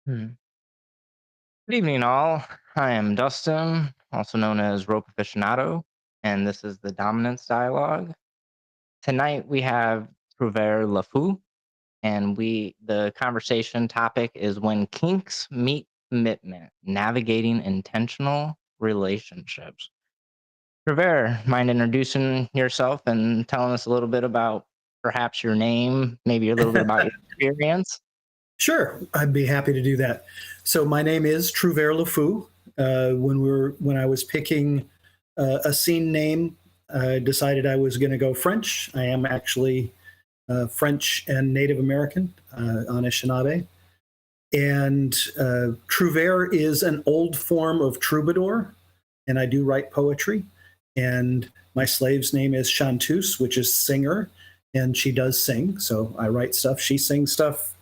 Hmm. Good evening, all. I am Dustin, also known as Rope Aficionado, and this is the Dominance Dialogue. Tonight we have Trouvere le Fou, and the conversation topic is when kinks meet commitment, navigating intentional relationships. Trouvere, mind introducing yourself and telling us a little bit about perhaps your name, maybe a little bit about your experience? Sure, I'd be happy to do that. So my name is Trouvere le Fou. When I was picking a scene name, I decided I was going to go French. I am actually French and Native American, Anishinaabe. And Trouvere is an old form of troubadour, and I do write poetry. And my slave's name is Chanteuse, which is singer, and she does sing. So I write stuff, she sings stuff.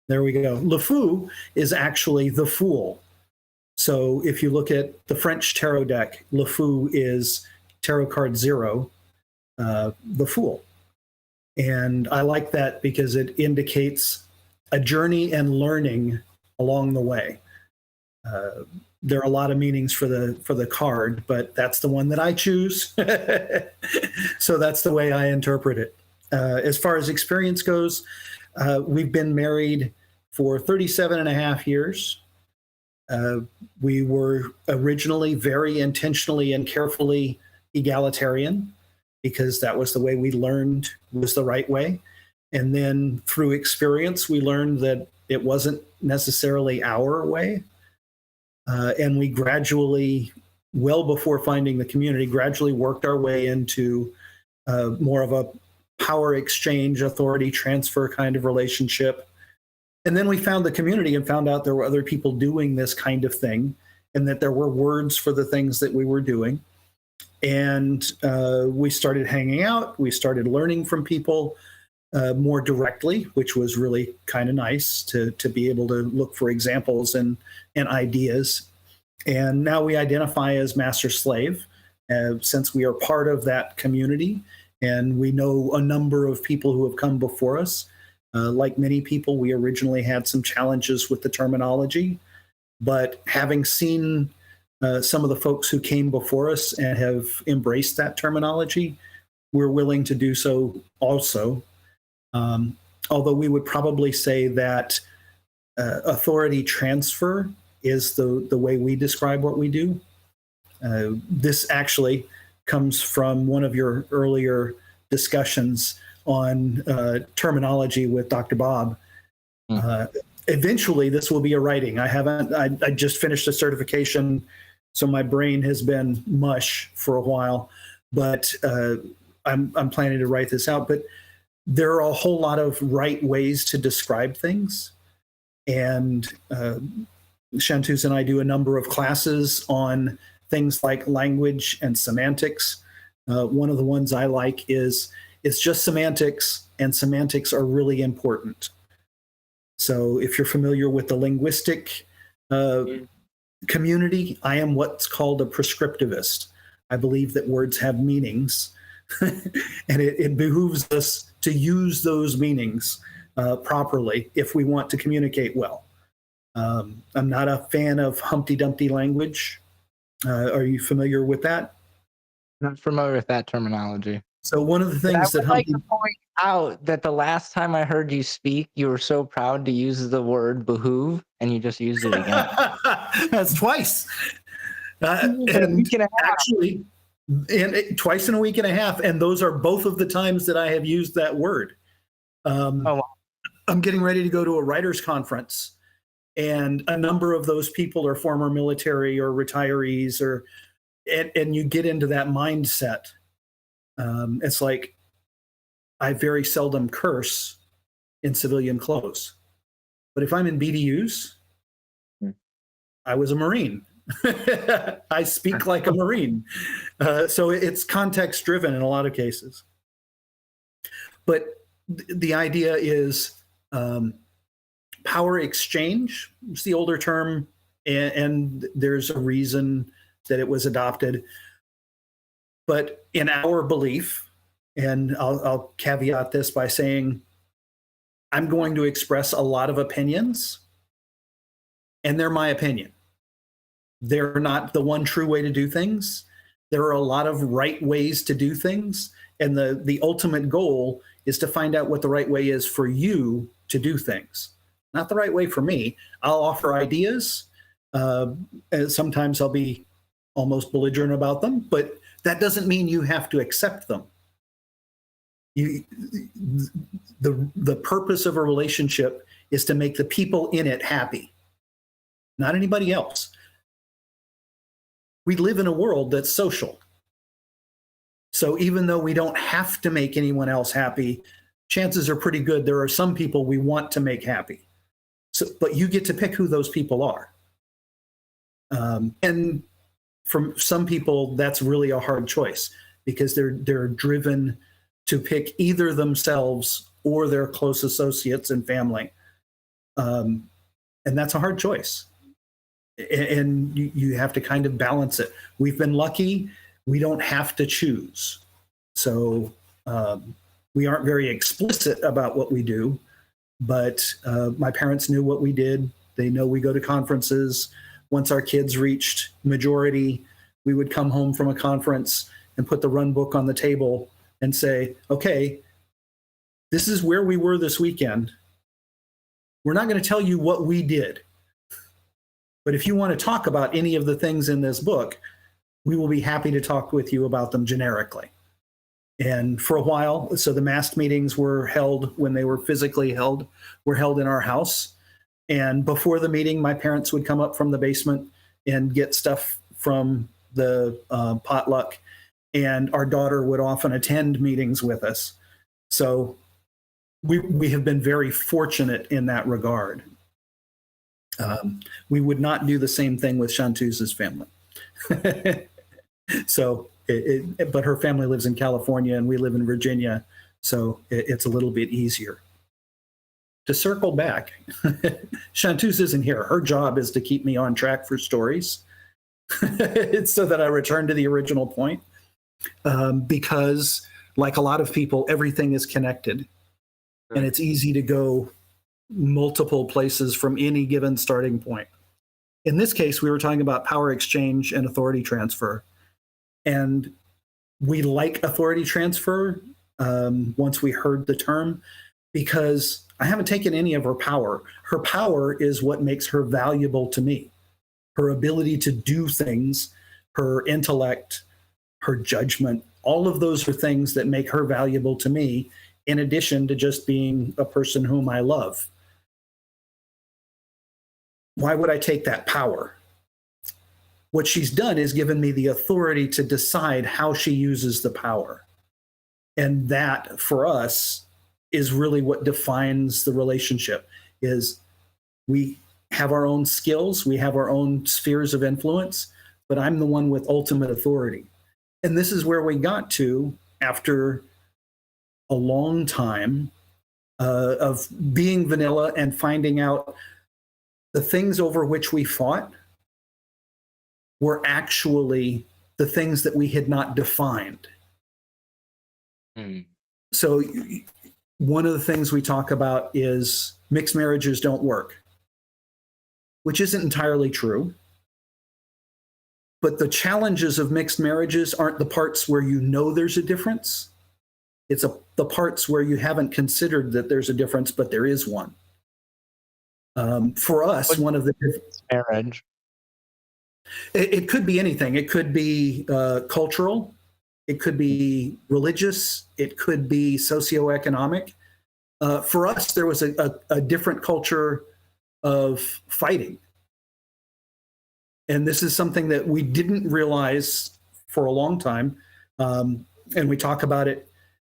There we go. Le Fou is actually the fool. So if you look at the French tarot deck, Le Fou is tarot card 0, the fool. And I like that because it indicates a journey and learning along the way. There are a lot of meanings for the card, but that's the one that I choose. So that's the way I interpret it. As far as experience goes, we've been married for 37 and a half years. We were originally very intentionally and carefully egalitarian because that was the way we learned was the right way. And then through experience, we learned that it wasn't necessarily our way. And we gradually, well before finding the community, gradually worked our way into more of a power exchange, authority transfer kind of relationship. And then we found the community and found out there were other people doing this kind of thing and that there were words for the things that we were doing. And we started hanging out. We started learning from people more directly, which was really kind of nice to be able to look for examples and ideas. And now we identify as master slave since we are part of that community. And we know a number of people who have come before us. Like many people, we originally had some challenges with the terminology, but having seen some of the folks who came before us and have embraced that terminology, we're willing to do so also. Although we would probably say that authority transfer is the way we describe what we do. This actually comes from one of your earlier discussions on terminology with Dr. Bob. Eventually, this will be a writing. I just finished a certification, so my brain has been mush for a while, but I'm planning to write this out. But there are a whole lot of right ways to describe things. And Chanteuse and I do a number of classes on things like language and semantics. One of the ones I like is it's just semantics, and semantics are really important. So if you're familiar with the linguistic community, I am what's called a prescriptivist. I believe that words have meanings, and it behooves us to use those meanings properly if we want to communicate well. I'm not a fan of Humpty Dumpty language. Are you familiar with that? Not familiar with that terminology. So one of the But I things that would like Humpty to point out that the last time I heard you speak, you were so proud to use the word behoove, and you just used it again. That's twice. In a And week and a half. actually, twice in a week and a half. And those are both of the times that I have used that word. Oh, wow. I'm getting ready to go to a writers' conference, and a number of those people are former military or retirees, and you get into that mindset. It's like, I very seldom curse in civilian clothes. But if I'm in BDUs, I was a Marine. I speak like a Marine. So it's context driven in a lot of cases. But the idea is power exchange. It's the older term, and there's a reason that it was adopted. But in our belief, and I'll caveat this by saying I'm going to express a lot of opinions, and they're my opinion. They're not the one true way to do things. There are a lot of right ways to do things, and the ultimate goal is to find out what the right way is for you to do things. Not the right way for me. I'll offer ideas. Sometimes I'll be almost belligerent about them, but that doesn't mean you have to accept them. The purpose of a relationship is to make the people in it happy, not anybody else. We live in a world that's social. So even though we don't have to make anyone else happy, chances are pretty good there are some people we want to make happy. So, but you get to pick who those people are. And for some people, that's really a hard choice because they're driven to pick either themselves or their close associates and family. And that's a hard choice. And you have to kind of balance it. We've been lucky. We don't have to choose. So we aren't very explicit about what we do, but my parents knew what we did. They know we go to conferences. Once our kids reached majority, we would come home from a conference and put the run book on the table and say, okay, this is where we were this weekend. We're not going to tell you what we did. But if you want to talk about any of the things in this book, we will be happy to talk with you about them generically. And for a while, so the MAsT meetings were held when they were physically held, were held in our house. And before the meeting, my parents would come up from the basement and get stuff from the potluck. And our daughter would often attend meetings with us. So we have been very fortunate in that regard. We would not do the same thing with Chantuse's family. So, but her family lives in California and we live in Virginia, so it's a little bit easier. To circle back, Chantuse isn't here. Her job is to keep me on track for stories so that I return to the original point. Because like a lot of people, everything is connected and it's easy to go multiple places from any given starting point. In this case, we were talking about power exchange and authority transfer. And we like authority transfer once we heard the term, because I haven't taken any of her power. Her power is what makes her valuable to me. Her ability to do things, her intellect, her judgment, all of those are things that make her valuable to me, in addition to just being a person whom I love. Why would I take that power? What she's done is given me the authority to decide how she uses the power. And that, for us, is really what defines the relationship, is we have our own skills, we have our own spheres of influence, but I'm the one with ultimate authority. And this is where we got to after a long time of being vanilla and finding out the things over which we fought were actually the things that we had not defined. So one of the things we talk about is mixed marriages don't work, which isn't entirely true. But the challenges of mixed marriages aren't the parts where you know there's a difference. It's the parts where you haven't considered that there's a difference, but there is one. For us, one of the marriage. It could be anything. It could be cultural. It could be religious. It could be socioeconomic. For us, there was a different culture of fighting. And this is something that we didn't realize for a long time. And we talk about it.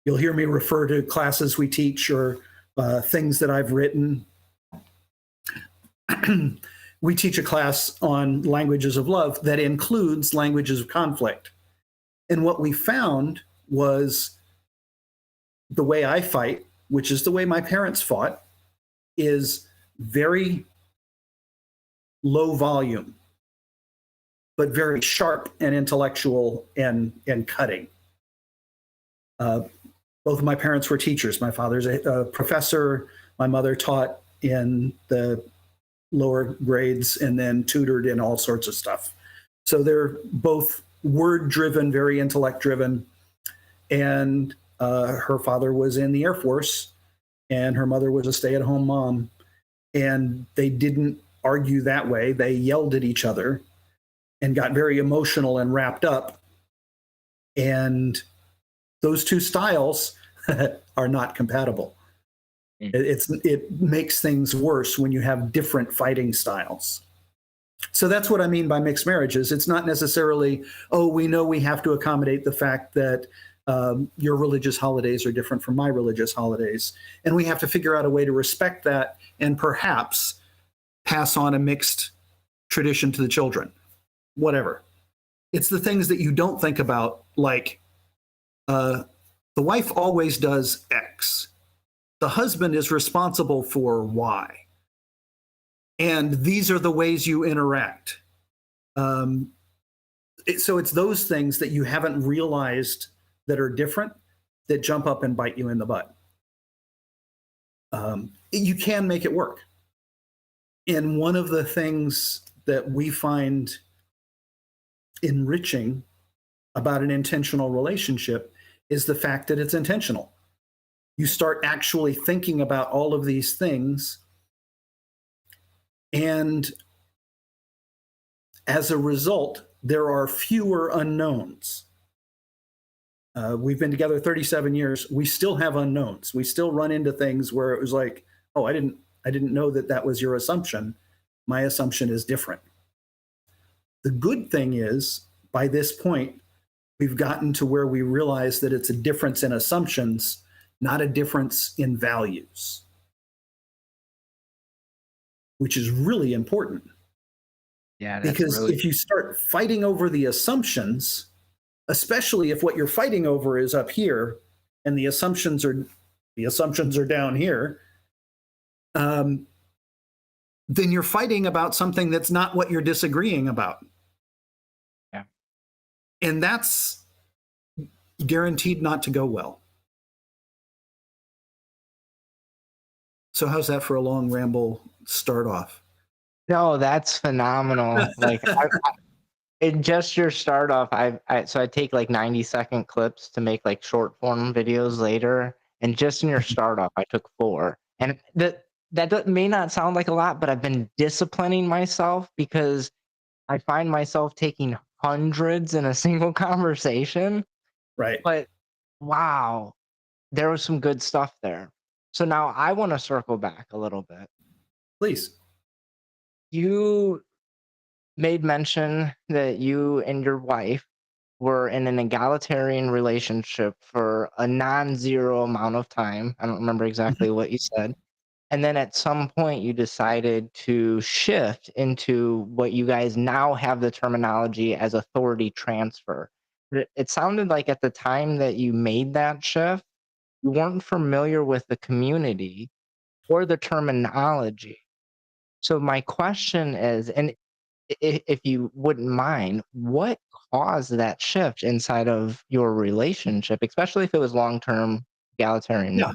You'll hear me refer to classes we teach or things that I've written. We teach a class on languages of love that includes languages of conflict. And what we found was the way I fight, which is the way my parents fought, is very low volume, but very sharp and intellectual and cutting. Both of my parents were teachers. My father's a professor. My mother taught in the lower grades and then tutored in all sorts of stuff. So they're both word driven, very intellect driven. And her father was in the Air Force and her mother was a stay at home mom. And they didn't argue that way. They yelled at each other and got very emotional and wrapped up. And those two styles are not compatible. It makes things worse when you have different fighting styles. So that's what I mean by mixed marriages. It's not necessarily, oh, we know we have to accommodate the fact that your religious holidays are different from my religious holidays. And we have to figure out a way to respect that and perhaps pass on a mixed tradition to the children, whatever. It's the things that you don't think about, like the wife always does X. The husband is responsible for Y. And these are the ways you interact. So it's those things that you haven't realized that are different that jump up and bite you in the butt. You can make it work. And one of the things that we find enriching about an intentional relationship is the fact that it's intentional. You start actually thinking about all of these things, and as a result, there are fewer unknowns. We've been together 37 years. We still have unknowns. We still run into things where it was like, oh, I didn't know that was your assumption. My assumption is different. The good thing is, by this point, we've gotten to where we realize that it's a difference in assumptions, not a difference in values, which is really important. Yeah, because if you start fighting over the assumptions, especially if what you're fighting over is up here and the assumptions are down here, then you're fighting about something that's not what you're disagreeing about. Yeah. And that's guaranteed not to go well. So how's that for a long ramble start off? No, that's phenomenal. Like in just your start off, so I take like 90-second clips to make like short form videos later. And just in your start off, I took 4. And that may not sound like a lot, but I've been disciplining myself because I find myself taking hundreds in a single conversation. Right. But wow, there was some good stuff there. So now I want to circle back a little bit. Please. You made mention that you and your wife were in an egalitarian relationship for a non-zero amount of time. I don't remember exactly what you said. And then at some point you decided to shift into what you guys now have the terminology as authority transfer. It sounded like at the time that you made that shift, you weren't familiar with the community or the terminology. So my question is, and if you wouldn't mind, what caused that shift inside of your relationship, especially if it was long-term egalitarian? Yeah.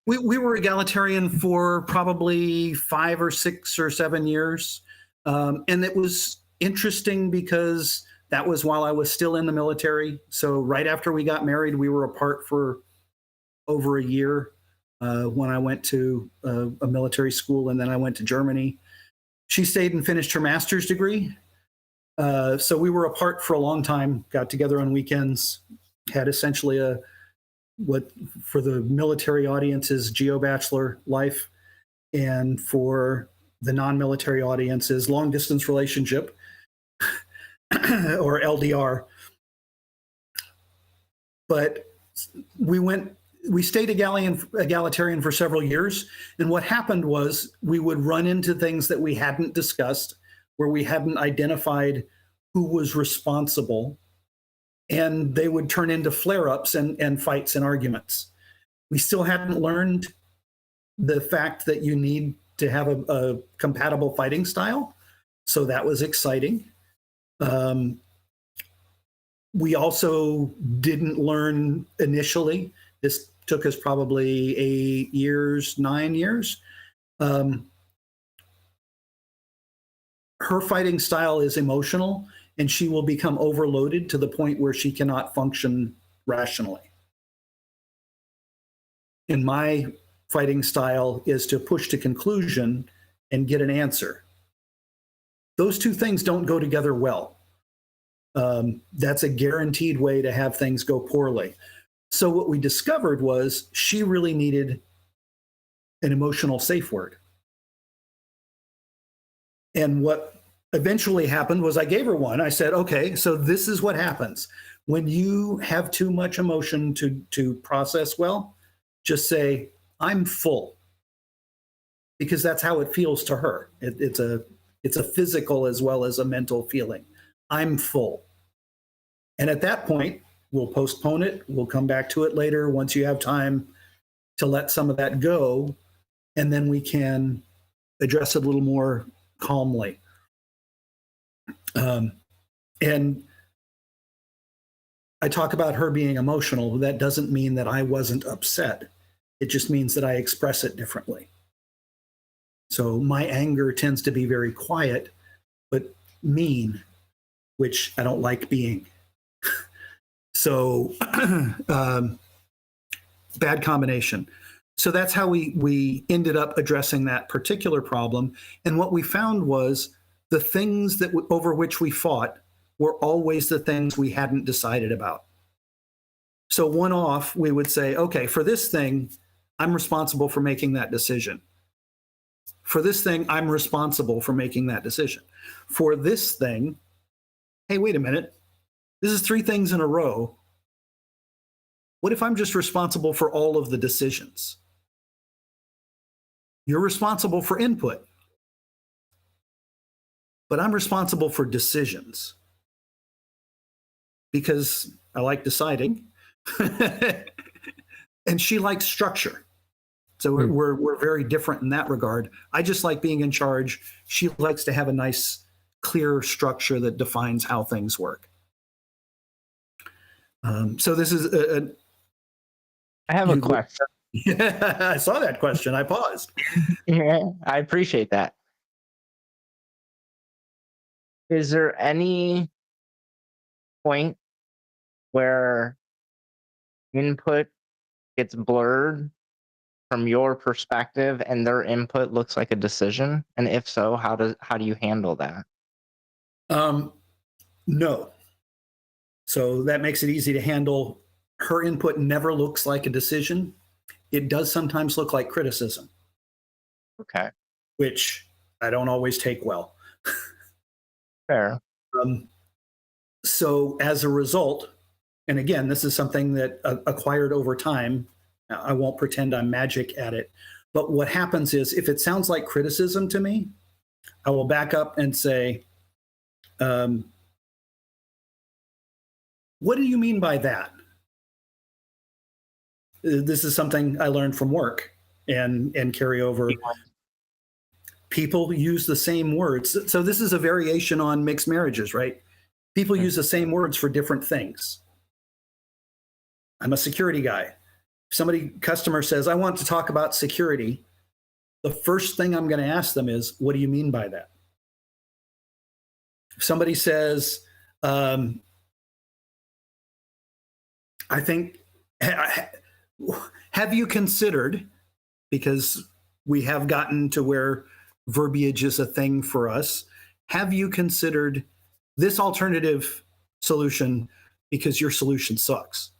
We were egalitarian for probably 5 or 6 or 7 years. And it was interesting because that was while I was still in the military. So right after we got married, we were apart for over a year when I went to a military school, and then I went to Germany. She stayed and finished her master's degree. So we were apart for a long time, got together on weekends, had essentially what for the military audience is geo-bachelor life, and for the non-military audience is long-distance relationship or LDR. But we stayed egalitarian for several years. And what happened was we would run into things that we hadn't discussed, where we hadn't identified who was responsible, and they would turn into flare-ups and fights and arguments. We still hadn't learned the fact that you need to have a compatible fighting style. So that was exciting. We also didn't learn initially. This took us probably 8 years, 9 years. her fighting style is emotional, and she will become overloaded to the point where she cannot function rationally. And my fighting style is to push to conclusion and get an answer. Those two things don't go together well. That's a guaranteed way to have things go poorly. So what we discovered was she really needed an emotional safe word. And what eventually happened was I gave her one. I said, okay, so this is what happens. When you have too much emotion to process well, just say, I'm full. Because that's how it feels to her. It's a physical as well as a mental feeling. I'm full. And at that point, we'll postpone it. We'll come back to it later once you have time to let some of that go. And then we can address it a little more calmly. And I talk about her being emotional. That doesn't mean that I wasn't upset. It just means that I express it differently. So my anger tends to be very quiet, but mean, which I don't like being. So bad combination. So that's how we ended up addressing that particular problem. And what we found was the things that over which we fought were always the things we hadn't decided about. So one off, we would say, okay, for this thing, I'm responsible for making that decision. For this thing, I'm responsible for making that decision. For this thing, hey, wait a minute. This is 3 things in a row. What if I'm just responsible for all of the decisions? You're responsible for input, but I'm responsible for decisions because I like deciding and she likes structure. So we're very different in that regard. I just like being in charge. She likes to have a nice, clear structure that defines how things work. So this is I have a question. Yeah, I saw that question. I paused. Yeah, I appreciate that. Is there any point where input gets blurred from your perspective and their input looks like a decision? And if so, how do you handle that? No. So that makes it easy to handle. Her input never looks like a decision. It does sometimes look like criticism. Okay. Which I don't always take well. Fair. So as a result, and again, this is something that acquired over time. I won't pretend I'm magic at it. But what happens is if it sounds like criticism to me, I will back up and say, what do you mean by that? This is something I learned from work and carry over. People use the same words. So this is a variation on mixed marriages, right? People use the same words for different things. I'm a security guy. If customer says, I want to talk about security, the first thing I'm going to ask them is, what do you mean by that? If somebody says, I think, have you considered, because we have gotten to where verbiage is a thing for us, have you considered this alternative solution because your solution sucks?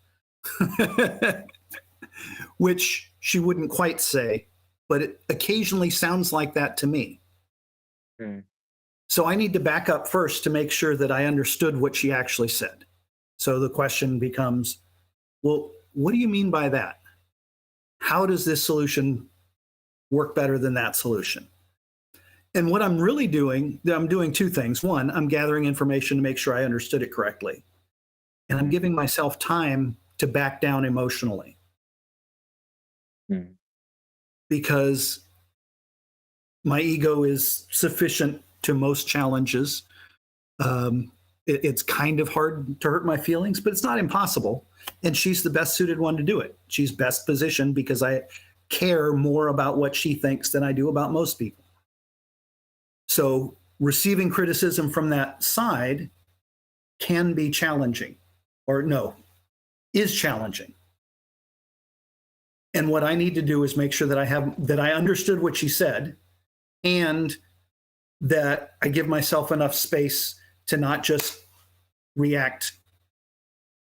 Which she wouldn't quite say, but it occasionally sounds like that to me. So I need to back up first to make sure that I understood what she actually said. So the question becomes, well, what do you mean by that? How does this solution work better than that solution? And what I'm really doing, I'm doing 2 things. One, I'm gathering information to make sure I understood it correctly. And I'm giving myself time to back down emotionally. Because my ego is sufficient to most challenges. It's kind of hard to hurt my feelings, but it's not impossible. And she's the best suited one to do it. She's best positioned because I care more about what she thinks than I do about most people. So receiving criticism from that side can be challenging, or no, is challenging. And what I need to do is make sure that I understood what she said, and that I give myself enough space to not just react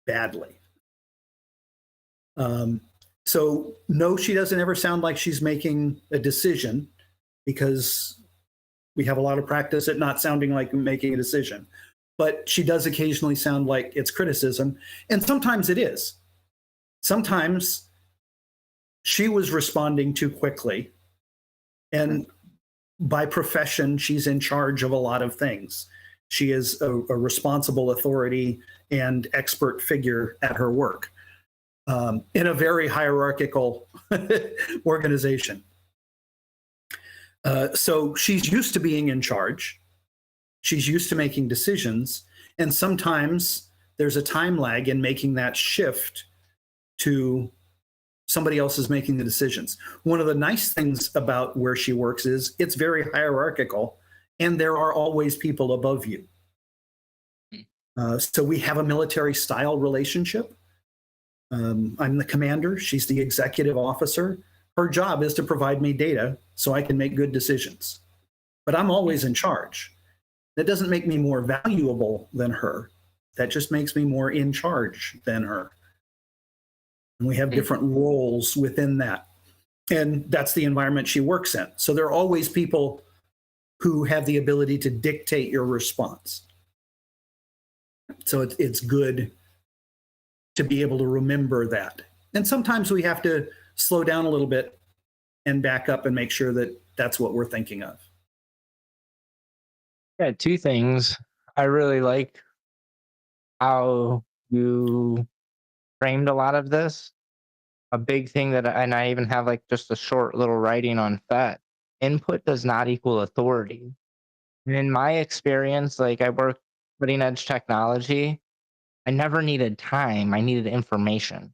badly. So no, she doesn't ever sound like she's making a decision, because we have a lot of practice at not sounding like making a decision. But she does occasionally sound like it's criticism, and sometimes it is. Sometimes she was responding too quickly, and by profession, she's in charge of a lot of things. She is a responsible authority and expert figure at her work, in a very hierarchical organization. So she's used to being in charge. She's used to making decisions. And sometimes there's a time lag in making that shift to somebody else is making the decisions. One of the nice things about where she works is it's very hierarchical, and there are always people above you. So we have a military style relationship. I'm the commander. She's the executive officer. Her job is to provide me data so I can make good decisions. But I'm always in charge. That doesn't make me more valuable than her. That just makes me more in charge than her. And we have different roles within that. And that's the environment she works in. So there are always people who have the ability to dictate your response. So it's good to be able to remember that. And sometimes we have to slow down a little bit and back up and make sure that that's what we're thinking of. Yeah, two things. I really like how you framed a lot of this. A big thing that, and I even have like just a short little writing on FET. Input does not equal authority. And in my experience, like I work cutting edge technology, I never needed time. I needed information.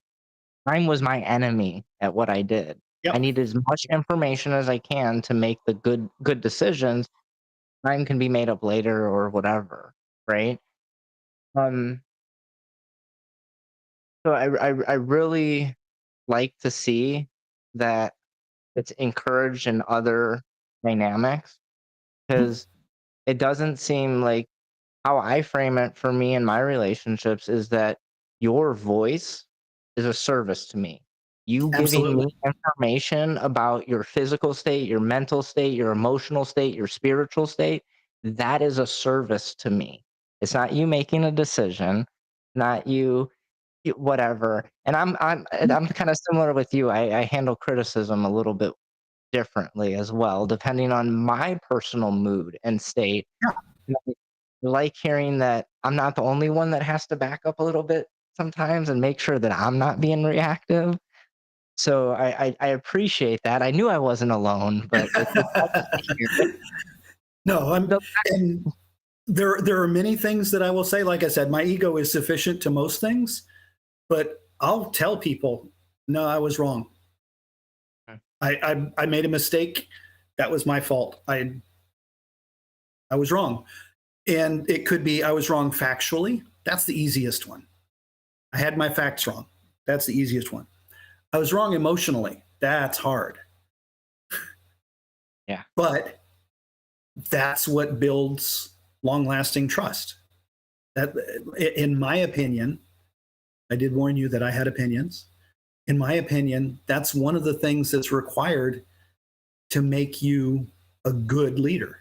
Time was my enemy at what I did. Yep. I needed as much information as I can to make the good decisions. Time can be made up later or whatever, right? So I really like to see that it's encouraged in other dynamics, because it doesn't seem like, how I frame it for me and my relationships is that your voice is a service to me. You giving me Absolutely. information about your physical state, your mental state, your emotional state, your spiritual state, that is a service to me. It's not you making a decision, not whatever. And I'm kind of similar with you. I handle criticism a little bit differently as well, depending on my personal mood and state. Yeah. And I like hearing that I'm not the only one that has to back up a little bit sometimes and make sure that I'm not being reactive. So I appreciate that. I knew I wasn't alone, but it's nice to hear it. No, and there are many things that I will say. Like I said, my ego is sufficient to most things, but I'll tell people, no, I was wrong. I made a mistake. That was my fault. I was wrong. And it could be I was wrong factually. That's the easiest one. I had my facts wrong. That's the easiest one. I was wrong emotionally. That's hard. Yeah. But that's what builds long-lasting trust. That, in my opinion, I did warn you that I had opinions. In my opinion, that's one of the things that's required to make you a good leader,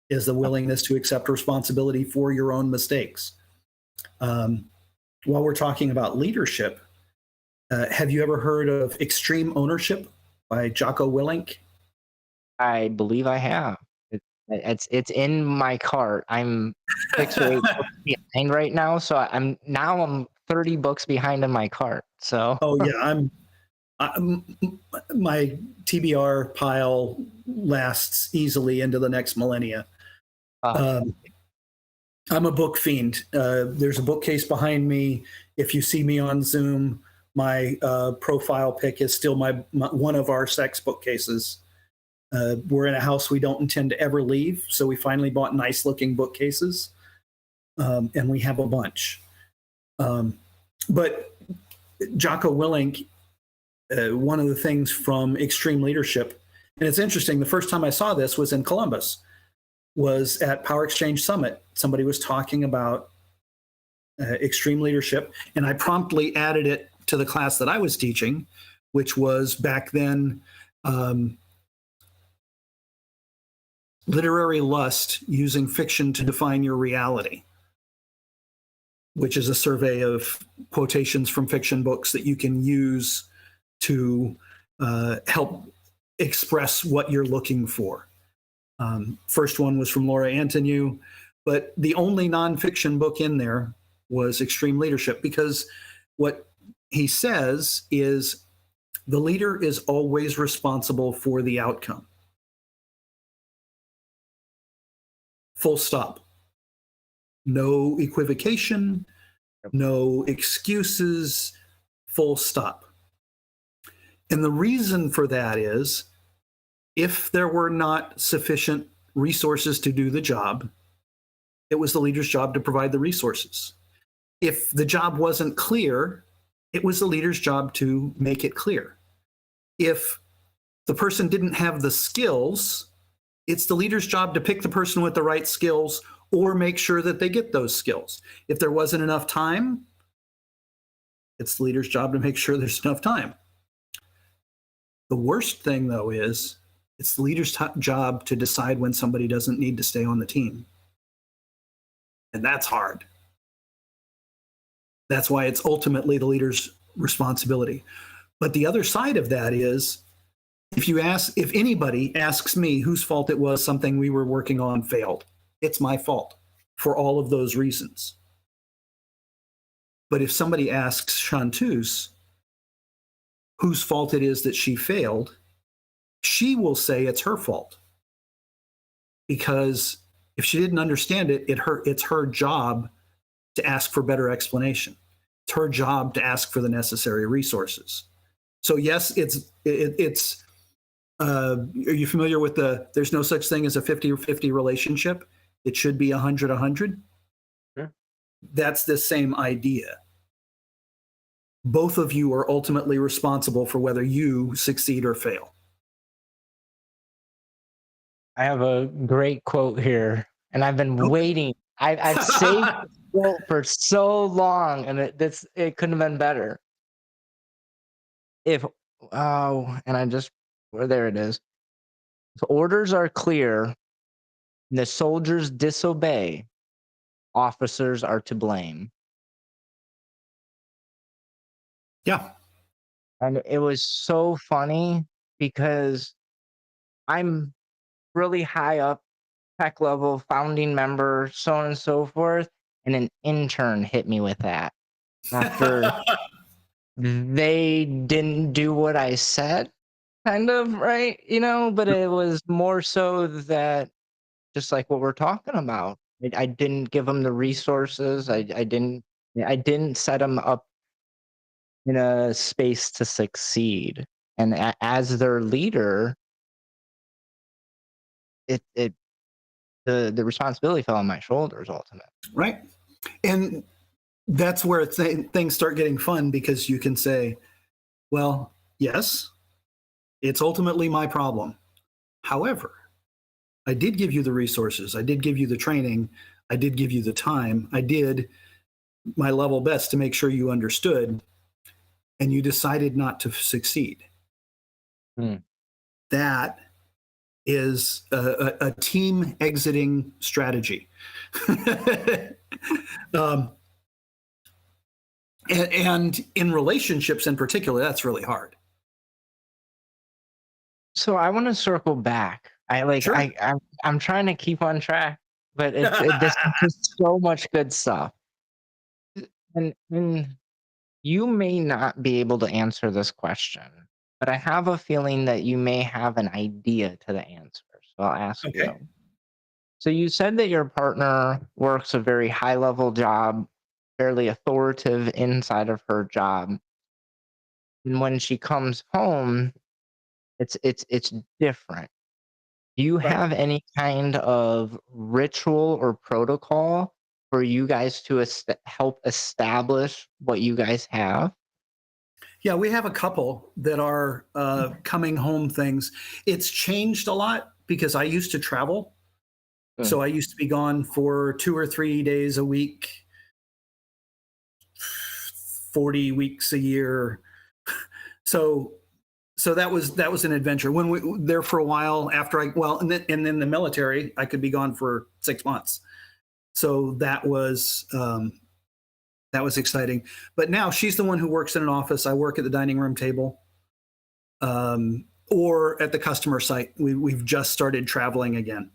is the willingness to accept responsibility for your own mistakes. While we're talking about leadership, have you ever heard of Extreme Ownership by Jocko Willink? I believe I have. It's in my cart. I'm 6 or 8 books behind right now, so I'm 30 books behind in my cart. So Oh yeah, my TBR pile lasts easily into the next millennia. I'm a book fiend. There's a bookcase behind me. If you see me on Zoom, my profile pic is still my one of our sex bookcases. We're in a house we don't intend to ever leave, so we finally bought nice looking bookcases, and we have a bunch. But Jocko Willink, one of the things from Extreme Leadership, and it's interesting, the first time I saw this was in Columbus, was at Power Exchange Summit. Somebody was talking about extreme leadership, and I promptly added it to the class that I was teaching, which was back then literary lust, using fiction to define your reality, which is a survey of quotations from fiction books that you can use to help express what you're looking for. First one was from Laura Antonou, but the only nonfiction book in there was Extreme Leadership, because what he says is the leader is always responsible for the outcome. Full stop. No equivocation, no excuses, full stop. And the reason for that is, if there were not sufficient resources to do the job, it was the leader's job to provide the resources. If the job wasn't clear, it was the leader's job to make it clear. If the person didn't have the skills, it's the leader's job to pick the person with the right skills or make sure that they get those skills. If there wasn't enough time, it's the leader's job to make sure there's enough time. The worst thing, though, is it's the leader's job to decide when somebody doesn't need to stay on the team. And that's hard. That's why it's ultimately the leader's responsibility. But the other side of that is, if anybody asks me whose fault it was something we were working on failed, it's my fault for all of those reasons. But if somebody asks Chanteuse whose fault it is that she failed, she will say it's her fault. Because if she didn't understand it, it's her job to ask for better explanation. It's her job to ask for the necessary resources. So yes, are you familiar with there's no such thing as a 50-50 relationship? It should be 100-100. Sure. That's the same idea. Both of you are ultimately responsible for whether you succeed or fail. I have a great quote here, and I've been waiting. I've saved the quote for so long, and it couldn't have been better. There it is. If orders are clear and the soldiers disobey, officers are to blame. Yeah. And it was so funny because I'm really high up, tech level, founding member, so on and so forth. And an intern hit me with that after they didn't do what I said, kind of, right? But it was more so that, just like what we're talking about, I didn't give them the resources. I didn't set them up in a space to succeed. And as their leader, the responsibility fell on my shoulders ultimately. Right. And that's where things start getting fun, because you can say, well, yes, it's ultimately my problem. However, I did give you the resources. I did give you the training. I did give you the time. I did my level best to make sure you understood, and you decided not to succeed. That is a team exiting strategy. And in relationships in particular, that's really hard. So I want to circle back. Sure. I'm trying to keep on track, but this is just so much good stuff. And you may not be able to answer this question, but I have a feeling that you may have an idea to the answer. So I'll ask Okay. you. So you said that your partner works a very high level job, fairly authoritative inside of her job. And when she comes home, it's different. Do you Right. have any kind of ritual or protocol for you guys to help establish what you guys have? Yeah, we have a couple that are coming home things. It's changed a lot because I used to travel. Mm, So I used to be gone for 2 or 3 days a week, 40 weeks a year. So that was an adventure. When we there for a while after and then the military, I could be gone for 6 months. So that was exciting. But now she's the one who works in an office. I work at the dining room table, or at the customer site. We've just started traveling again.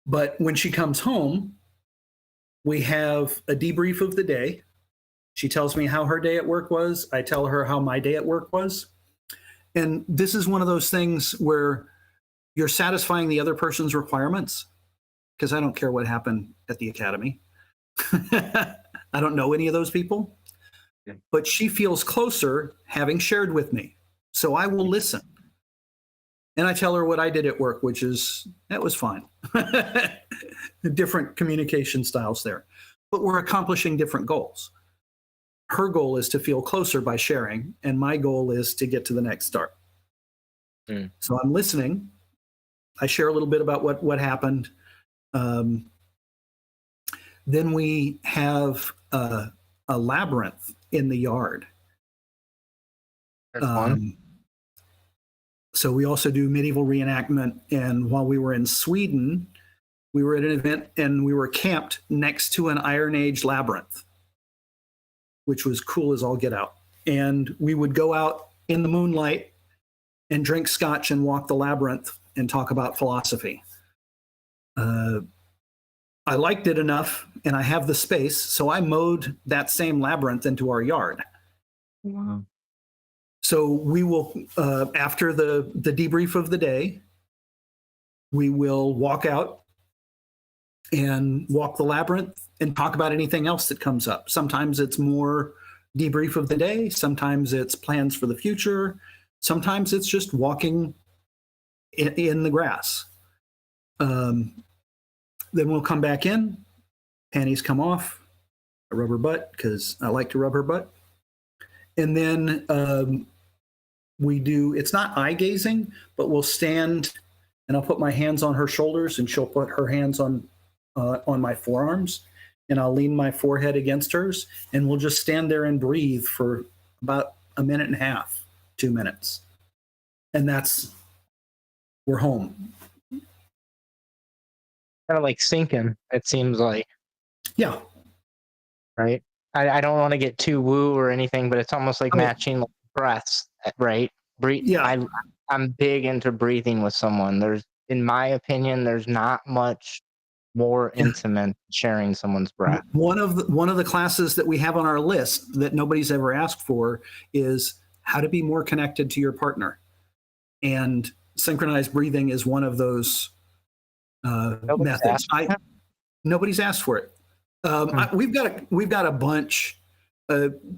But when she comes home, we have a debrief of the day. She tells me how her day at work was. I tell her how my day at work was. And this is one of those things where you're satisfying the other person's requirements, because I don't care what happened at the academy. I don't know any of those people, yeah. but she feels closer having shared with me. So I will listen. And I tell her what I did at work, which is that was fine. Different communication styles there, but we're accomplishing different goals. Her goal is to feel closer by sharing, and my goal is to get to the next start. Mm. So I'm listening. I share a little bit about what happened. Um, then we have a labyrinth in the yard. That's fun. So we also do medieval reenactment. And while we were in Sweden, we were at an event and we were camped next to an Iron Age labyrinth, which was cool as all get out. And we would go out in the moonlight and drink scotch and walk the labyrinth and talk about philosophy. I liked it enough, and I have the space, so I mowed that same labyrinth into our yard. Wow. So we will, after the debrief of the day, we will walk out and walk the labyrinth and talk about anything else that comes up. Sometimes it's more debrief of the day. Sometimes it's plans for the future. Sometimes it's just walking in the grass. Then we'll come back in, panties come off, I rub her butt because I like to rub her butt. And then we do, it's not eye gazing, but we'll stand and I'll put my hands on her shoulders and she'll put her hands on my forearms, and I'll lean my forehead against hers, and we'll just stand there and breathe for about a minute and a half, 2 minutes. And we're home. Kind of like sinking, it seems like, Yeah. right? I don't want to get too woo or anything, but it's almost like Oh, matching like breaths, right? Breathe. yeah. I'm big into breathing with someone. In my opinion, there's not much more Yeah. intimate sharing someone's breath. One of the classes that we have on our list that nobody's ever asked for is how to be more connected to your partner. And synchronized breathing is one of those Nobody's methods. asked for that? Nobody's asked for it. We've got a bunch.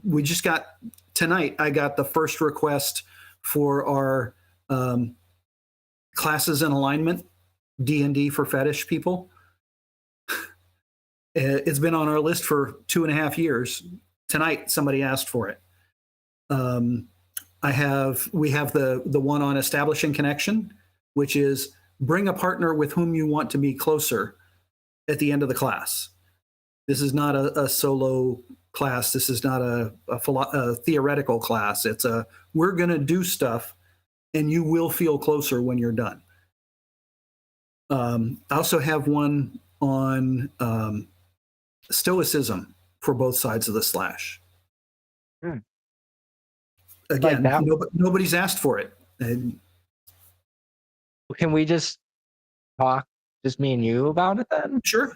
We just got tonight. I got the first request for our classes in alignment, D&D for fetish people. It's been on our list for 2.5 years. Tonight, somebody asked for it. We have the one on establishing connection, which is bring a partner with whom you want to be closer at the end of the class. This is not a solo class. This is not a theoretical class. It's we're going to do stuff, and you will feel closer when you're done. I also have one on stoicism for both sides of the slash. Hmm. Again, Like that. nobody's asked for it. And Can we just talk, just me and you, about it then? sure.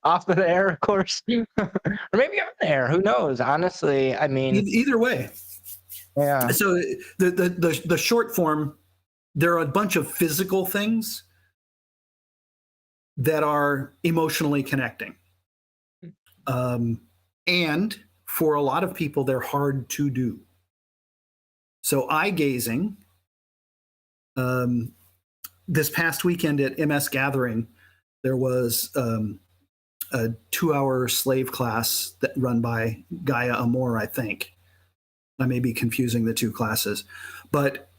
Off of the air, of course. Or maybe on the air. Who knows? Honestly, I mean, Either way. yeah. So the short form, there are a bunch of physical things that are emotionally connecting. And for a lot of people, they're hard to do. So eye gazing, this past weekend at MS Gathering, there was a 2-hour slave class that run by Gaia Amor, I think. I may be confusing the two classes, but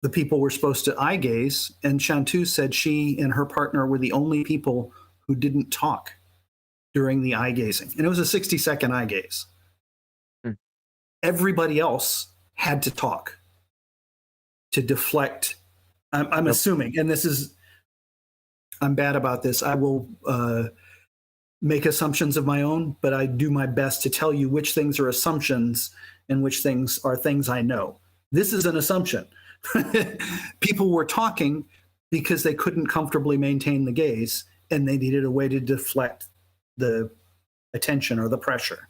the people were supposed to eye gaze, and Chanteuse said she and her partner were the only people who didn't talk during the eye gazing. And it was a 60-second eye gaze. Everybody else had to talk to deflect. I'm assuming, and I'm bad about this. I will make assumptions of my own, but I do my best to tell you which things are assumptions and which things are things I know. This is an assumption. People were talking because they couldn't comfortably maintain the gaze, and they needed a way to deflect the attention or the pressure.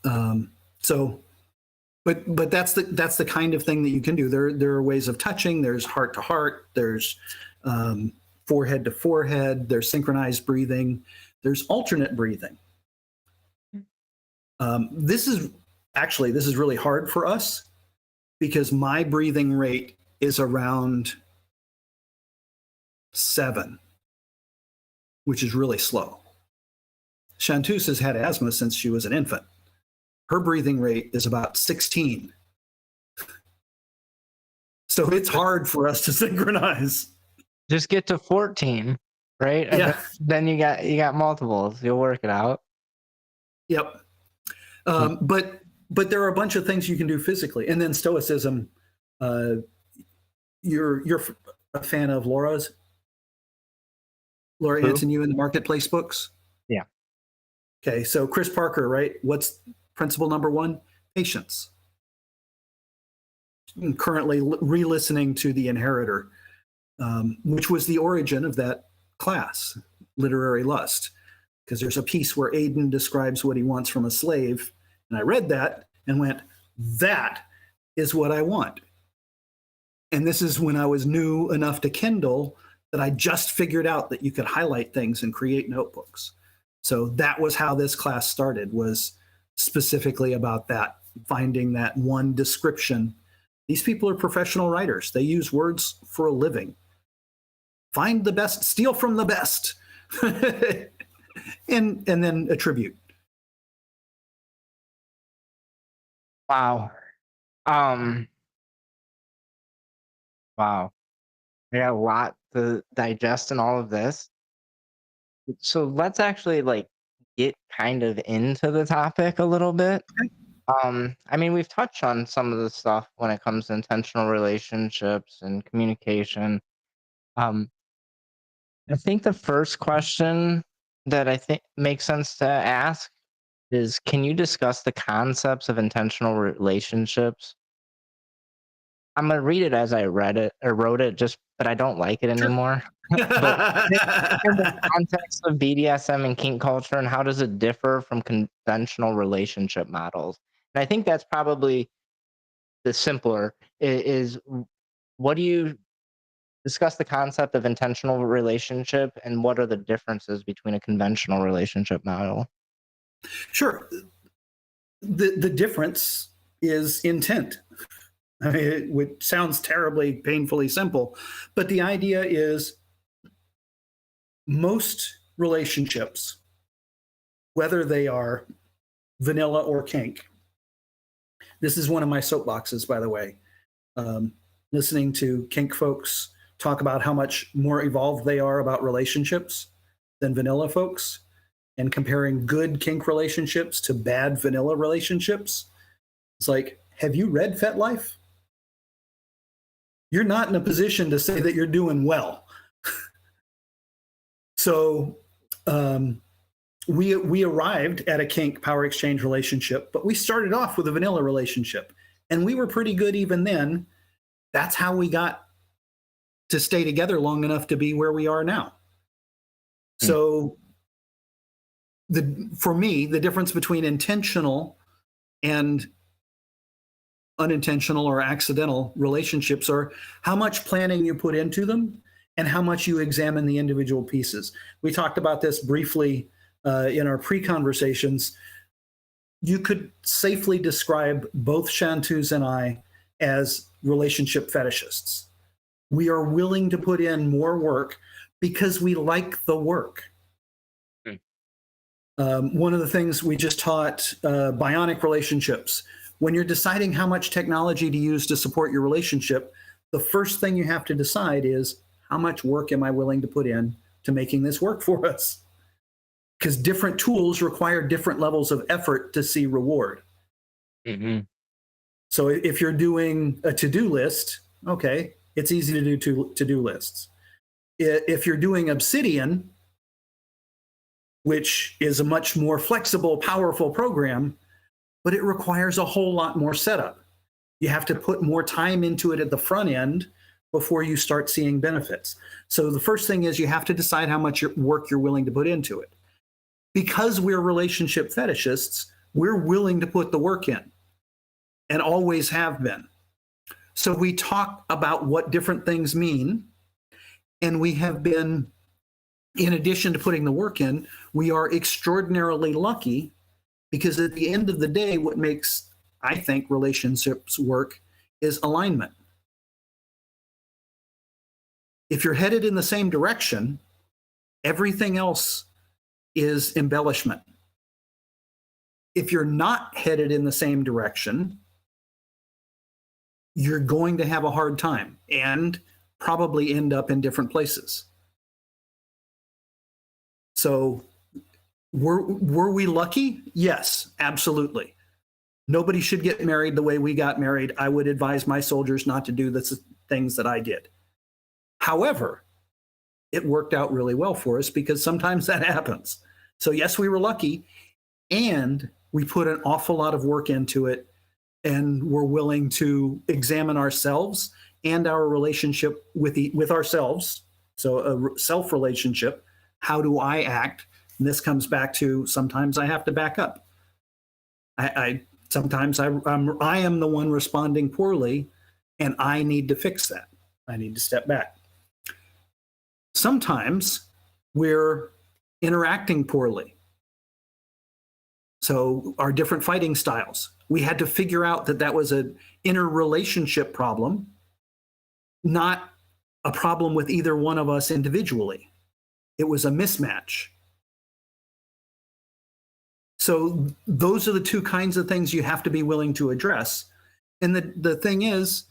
But that's the kind of thing that you can do. There are ways of touching. There's heart to heart. There's forehead to forehead. There's synchronized breathing. There's alternate breathing. This is really hard for us because my breathing rate is around 7, which is really slow. Chanteuse has had asthma since she was an infant. Her breathing rate is about 16. So it's hard for us to synchronize. Just get to 14, right? Yeah. Then you got multiples. You'll work it out. Yep. But there are a bunch of things you can do physically, and then stoicism. You're a fan of Laura Who? Anton, you in the Marketplace books? Yeah. Okay, so Chris Parker, right? What's principle number 1? Patience. I'm currently re-listening to The Inheritor, which was the origin of that class, Literary Lust, because there's a piece where Aiden describes what he wants from a slave, and I read that and went, that is what I want. And this is when I was new enough to Kindle that I just figured out that you could highlight things and create notebooks. So that was how this class started, was specifically about that, finding that one description. These people are professional writers. They use words for a living. Find the best, steal from the best, and then attribute. Wow. Wow. I got a lot to digest in all of this. So let's actually get kind of into the topic a little bit. I mean, we've touched on some of the stuff when it comes to intentional relationships and communication. I think the first question that I think makes sense to ask is, can you discuss the concepts of intentional relationships? I'm gonna read it as I read it or wrote it, but I don't like it anymore. But in the context of BDSM and kink culture, and how does it differ from conventional relationship models? And I think that's probably the simpler is what do you discuss the concept of intentional relationship, and what are the differences between a conventional relationship model? Sure. The difference is intent. I mean, it sounds terribly, painfully simple, but the idea is most relationships, whether they are vanilla or kink, this is one of my soapboxes, by the way, listening to kink folks talk about how much more evolved they are about relationships than vanilla folks, and comparing good kink relationships to bad vanilla relationships. It's like, have you read FetLife? You're not in a position to say that you're doing well. So we arrived at a kink power exchange relationship, but we started off with a vanilla relationship, and we were pretty good even then. That's how we got to stay together long enough to be where we are now. So for me, the difference between intentional and unintentional or accidental relationships are how much planning you put into them and how much you examine the individual pieces. We talked about this briefly in our pre-conversations. You could safely describe both Chanteuse and I as relationship fetishists. We are willing to put in more work because we like the work. One of the things we just taught, bionic relationships. When you're deciding how much technology to use to support your relationship, the first thing you have to decide is, how much work am I willing to put in to making this work for us? Because different tools require different levels of effort to see reward. Mm-hmm. So if you're doing a to-do list, okay, it's easy to do to-do lists. If you're doing Obsidian, which is a much more flexible, powerful program, but it requires a whole lot more setup. You have to put more time into it at the front end before you start seeing benefits. So the first thing is you have to decide how much work you're willing to put into it. Because we're relationship fetishists, we're willing to put the work in and always have been. So we talk about what different things mean, and we have been, in addition to putting the work in, we are extraordinarily lucky, because at the end of the day, what makes, I think, relationships work is alignment. If you're headed in the same direction, everything else is embellishment. If you're not headed in the same direction, you're going to have a hard time and probably end up in different places. So were we lucky? Yes, absolutely. Nobody should get married the way we got married. I would advise my soldiers not to do the things that I did. However, it worked out really well for us, because sometimes that happens. So yes, we were lucky, and we put an awful lot of work into it, and we're willing to examine ourselves and our relationship with ourselves. So a self relationship. How do I act? And this comes back to, sometimes I have to back up. Sometimes I am the one responding poorly, and I need to fix that. I need to step back. Sometimes we're interacting poorly. So our different fighting styles. We had to figure out that that was an interrelationship problem, not a problem with either one of us individually. It was a mismatch. So those are the two kinds of things you have to be willing to address. And the thing is,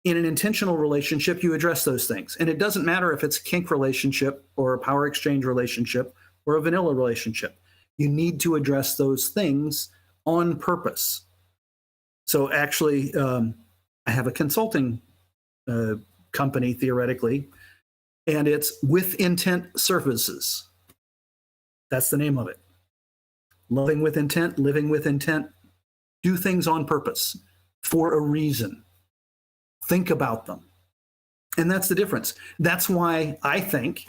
in an intentional relationship, you address those things. And it doesn't matter if it's a kink relationship or a power exchange relationship or a vanilla relationship. You need to address those things on purpose. So actually, I have a consulting company, theoretically, and it's With Intent Services. That's the name of it. Loving with intent, living with intent. Do things on purpose for a reason. Think about them. And that's the difference. That's why I think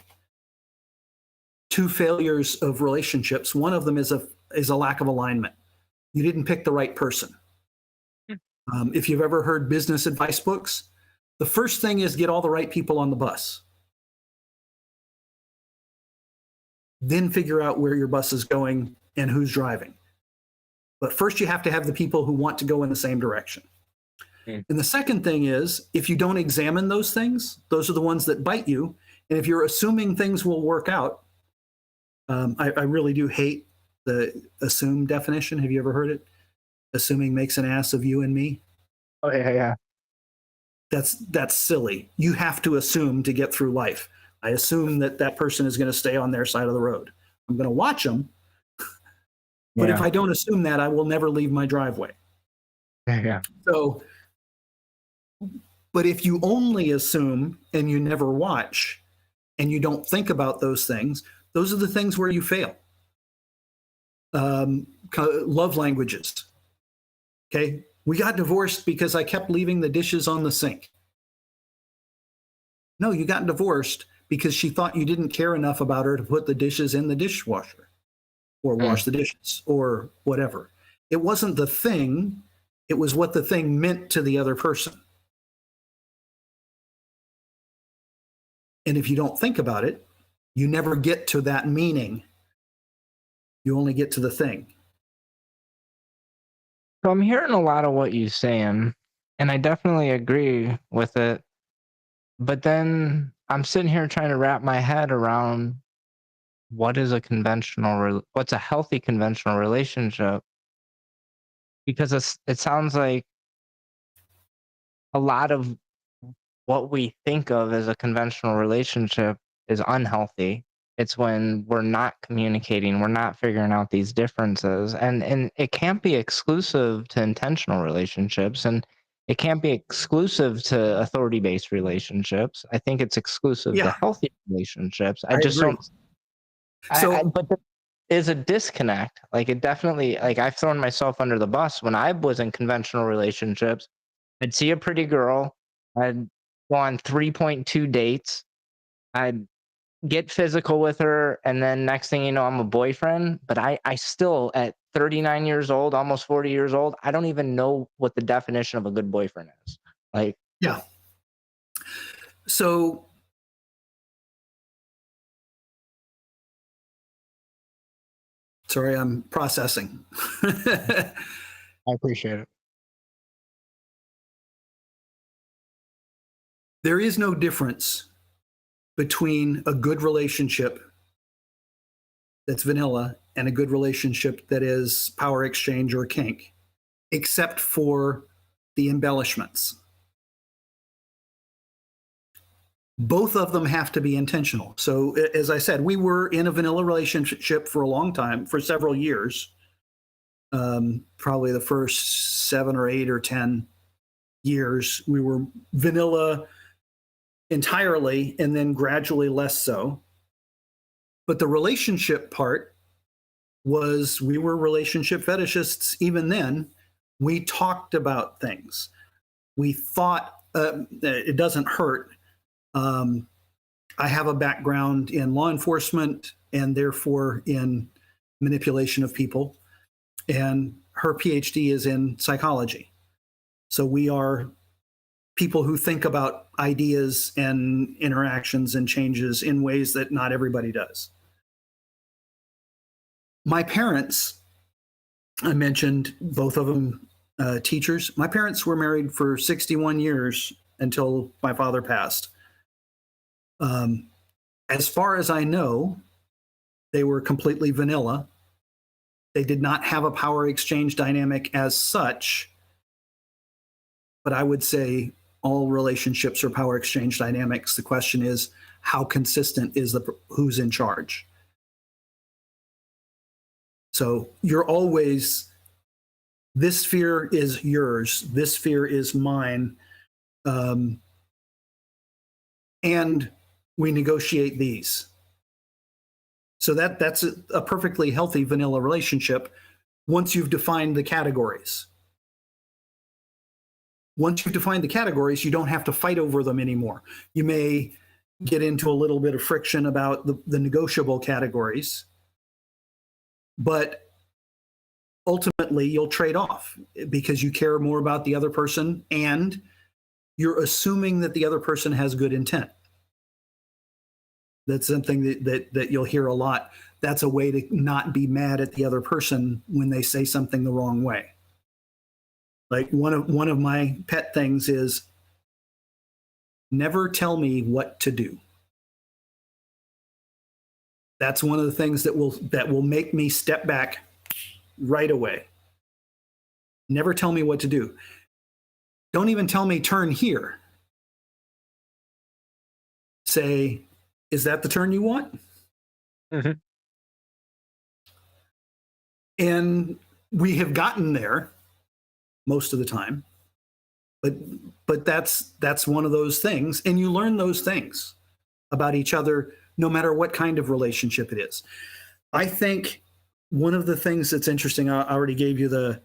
two failures of relationships, one of them is a lack of alignment. You didn't pick the right person. If you've ever heard business advice books, the first thing is get all the right people on the bus. Then figure out where your bus is going and who's driving. But first you have to have the people who want to go in the same direction. And the second thing is, if you don't examine those things, those are the ones that bite you. And if you're assuming things will work out, I really do hate the assume definition. Have you ever heard it? Assuming makes an ass of you and me. Oh, yeah. That's silly. You have to assume to get through life. I assume that that person is going to stay on their side of the road. I'm going to watch them. But if I don't assume that, I will never leave my driveway. Yeah. So, but if you only assume and you never watch and you don't think about those things, those are the things where you fail. Love languages. Okay. We got divorced because I kept leaving the dishes on the sink. No, you got divorced because she thought you didn't care enough about her to put the dishes in the dishwasher or wash the dishes or whatever. It wasn't the thing. It was what the thing meant to the other person. And if you don't think about it, you never get to that meaning. You only get to the thing. So I'm hearing a lot of what you're saying, and I definitely agree with it. But then I'm sitting here trying to wrap my head around what's a healthy conventional relationship, because it sounds like a lot of what we think of as a conventional relationship is unhealthy. It's when we're not communicating, we're not figuring out these differences. And it can't be exclusive to intentional relationships, and it can't be exclusive to authority-based relationships. I think it's exclusive to Yeah, healthy relationships. I I just agree. don't So but there is a disconnect. Like, it definitely, like, I've thrown myself under the bus when I was in conventional relationships. I'd see a pretty girl, I'd go on 3.2 dates, I'd get physical with her, and then next thing you know, I'm a boyfriend. But I still, at 39 years old, almost 40 years old, I don't even know what the definition of a good boyfriend is. Like, yeah, so sorry, I'm processing. I appreciate it. There is no difference between a good relationship that's vanilla and a good relationship that is power exchange or kink, except for the embellishments. Both of them have to be intentional. So, as I said, we were in a vanilla relationship for a long time, for several years, probably the first 7 or 8 or 10 years. We were vanilla entirely, and then gradually less so. But the relationship part was, we were relationship fetishists even then. We talked about things. We thought, it doesn't hurt. Um, I have a background in law enforcement and therefore in manipulation of people. And her PhD is in psychology. So we are people who think about ideas and interactions and changes in ways that not everybody does. My parents, I mentioned both of them teachers. My parents were married for 61 years until my father passed. Um, as far as I know, they were completely vanilla. They did not have a power exchange dynamic as such, but I would say all relationships are power exchange dynamics. The question is, how consistent is the who's in charge? So you're always, this sphere is yours, this sphere is mine, um, and we negotiate these. So that's a perfectly healthy vanilla relationship once you've defined the categories. Once you've defined the categories, you don't have to fight over them anymore. You may get into a little bit of friction about the negotiable categories, but ultimately you'll trade off because you care more about the other person and you're assuming that the other person has good intent. That's something that you'll hear a lot. That's a way to not be mad at the other person when they say something the wrong way. Like one of my pet things is, never tell me what to do. That's one of the things that will make me step back right away. Never tell me what to do. Don't even tell me turn here. Say, is that the turn you want? Mhm. And we have gotten there most of the time. But that's one of those things, and you learn those things about each other no matter what kind of relationship it is. I think one of the things that's interesting, I already gave you the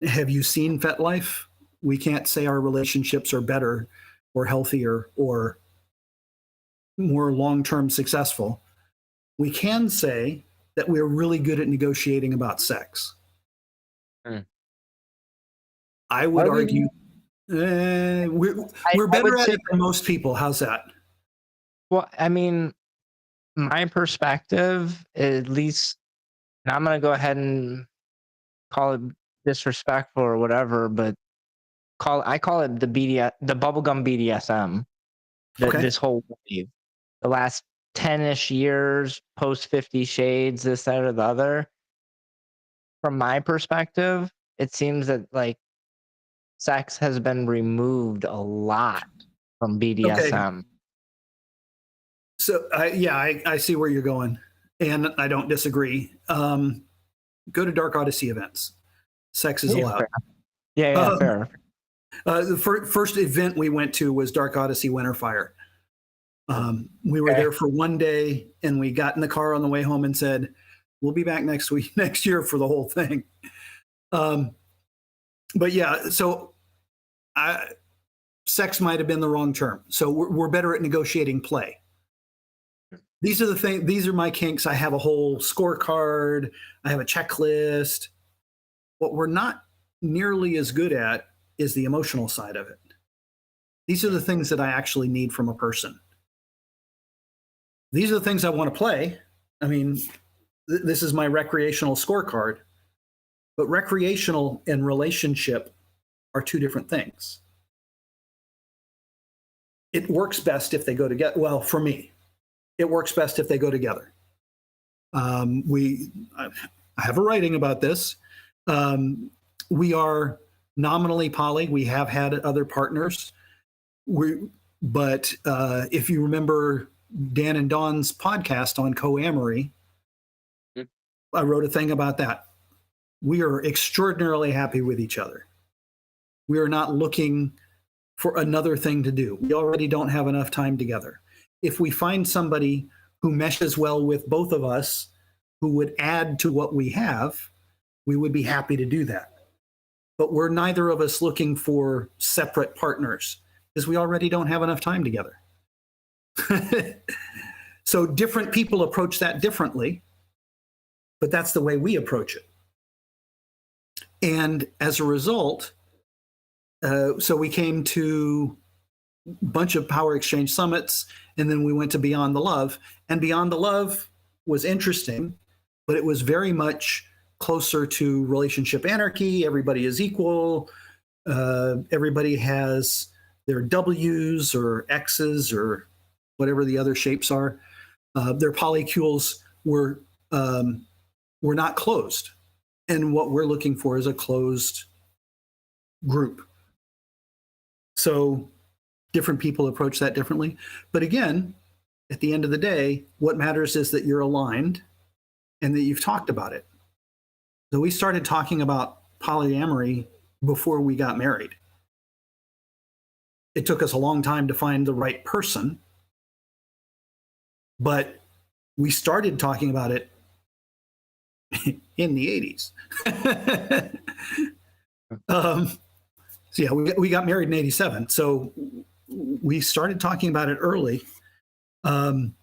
have you seen FetLife? We can't say our relationships are better or healthier or more long-term successful. We can say that we're really good at negotiating about sex. Mm. I would Are we? argue we're I better would at say, it than most people. How's that? well, I mean, my perspective, at least, and I'm gonna go ahead and call it disrespectful or whatever, but I call it the bubblegum BDSM. Okay. This whole wave, the last 10-ish years, post 50 Shades, this, that, or the other. From my perspective, it seems that like sex has been removed a lot from Okay. BDSM. So I see where you're going, and I don't disagree. Go to Dark Odyssey events. Sex is Yeah, allowed. fair. Yeah, Um, fair. the first event we went to was Dark Odyssey Winterfire. We were Okay. there for one day, and we got in the car on the way home and said, "We'll be back next year for the whole thing." But yeah, so sex might have been the wrong term. So we're better at negotiating play. These are the things. These are my kinks. I have a whole scorecard. I have a checklist. What we're not nearly as good at is the emotional side of it. These are the things that I actually need from a person. These are the things I want to play. I mean, this is my recreational scorecard, but recreational and relationship are two different things. It works best if they go together. Well, for me, it works best if they go together. I have a writing about this. We are nominally poly. We have had other partners. But if you remember Dan and Dawn's podcast on co-amory, I wrote a thing about that. We are extraordinarily happy with each other. We are not looking for another thing to do. We already don't have enough time together. If we find somebody who meshes well with both of us, who would add to what we have, we would be happy to do that. But we're neither of us looking for separate partners because we already don't have enough time together. So different people approach that differently, but that's the way we approach it. And as a result, so we came to a bunch of power exchange summits, and then we went to Beyond the Love. And Beyond the Love was interesting, but it was very much closer to relationship anarchy. Everybody is equal. Everybody has their W's or X's or whatever the other shapes are. Their polycules were not closed. And what we're looking for is a closed group. So different people approach that differently. But again, at the end of the day, what matters is that you're aligned and that you've talked about it. So we started talking about polyamory before we got married. It took us a long time to find the right person, but we started talking about it in the 80s. So yeah, we got married in 87. So we started talking about it early. When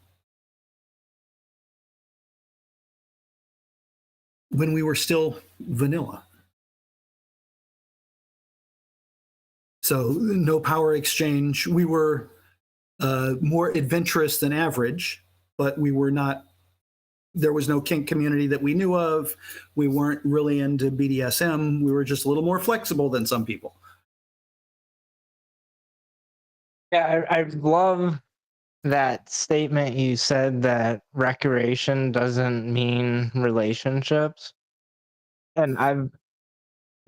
we were still vanilla. So no power exchange. We were more adventurous than average, but we were not, there was no kink community that we knew of. We weren't really into BDSM. We were just a little more flexible than some people. Yeah, I love that statement you said that recreation doesn't mean relationships. And I've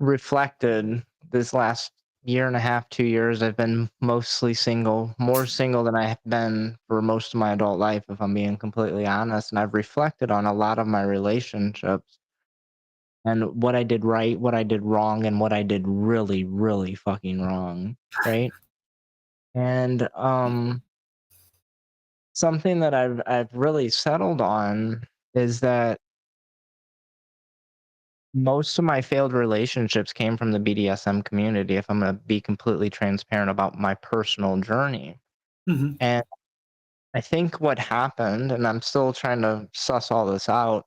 reflected this last year and a half, 2 years, I've been mostly single, more single than I have been for most of my adult life, if I'm being completely honest. And I've reflected on a lot of my relationships and what I did right, what I did wrong, and what I did really, really fucking wrong. Right. And something that I've really settled on is that most of my failed relationships came from the BDSM community, if I'm going to be completely transparent about my personal journey. Mm-hmm. And I think what happened, and I'm still trying to suss all this out,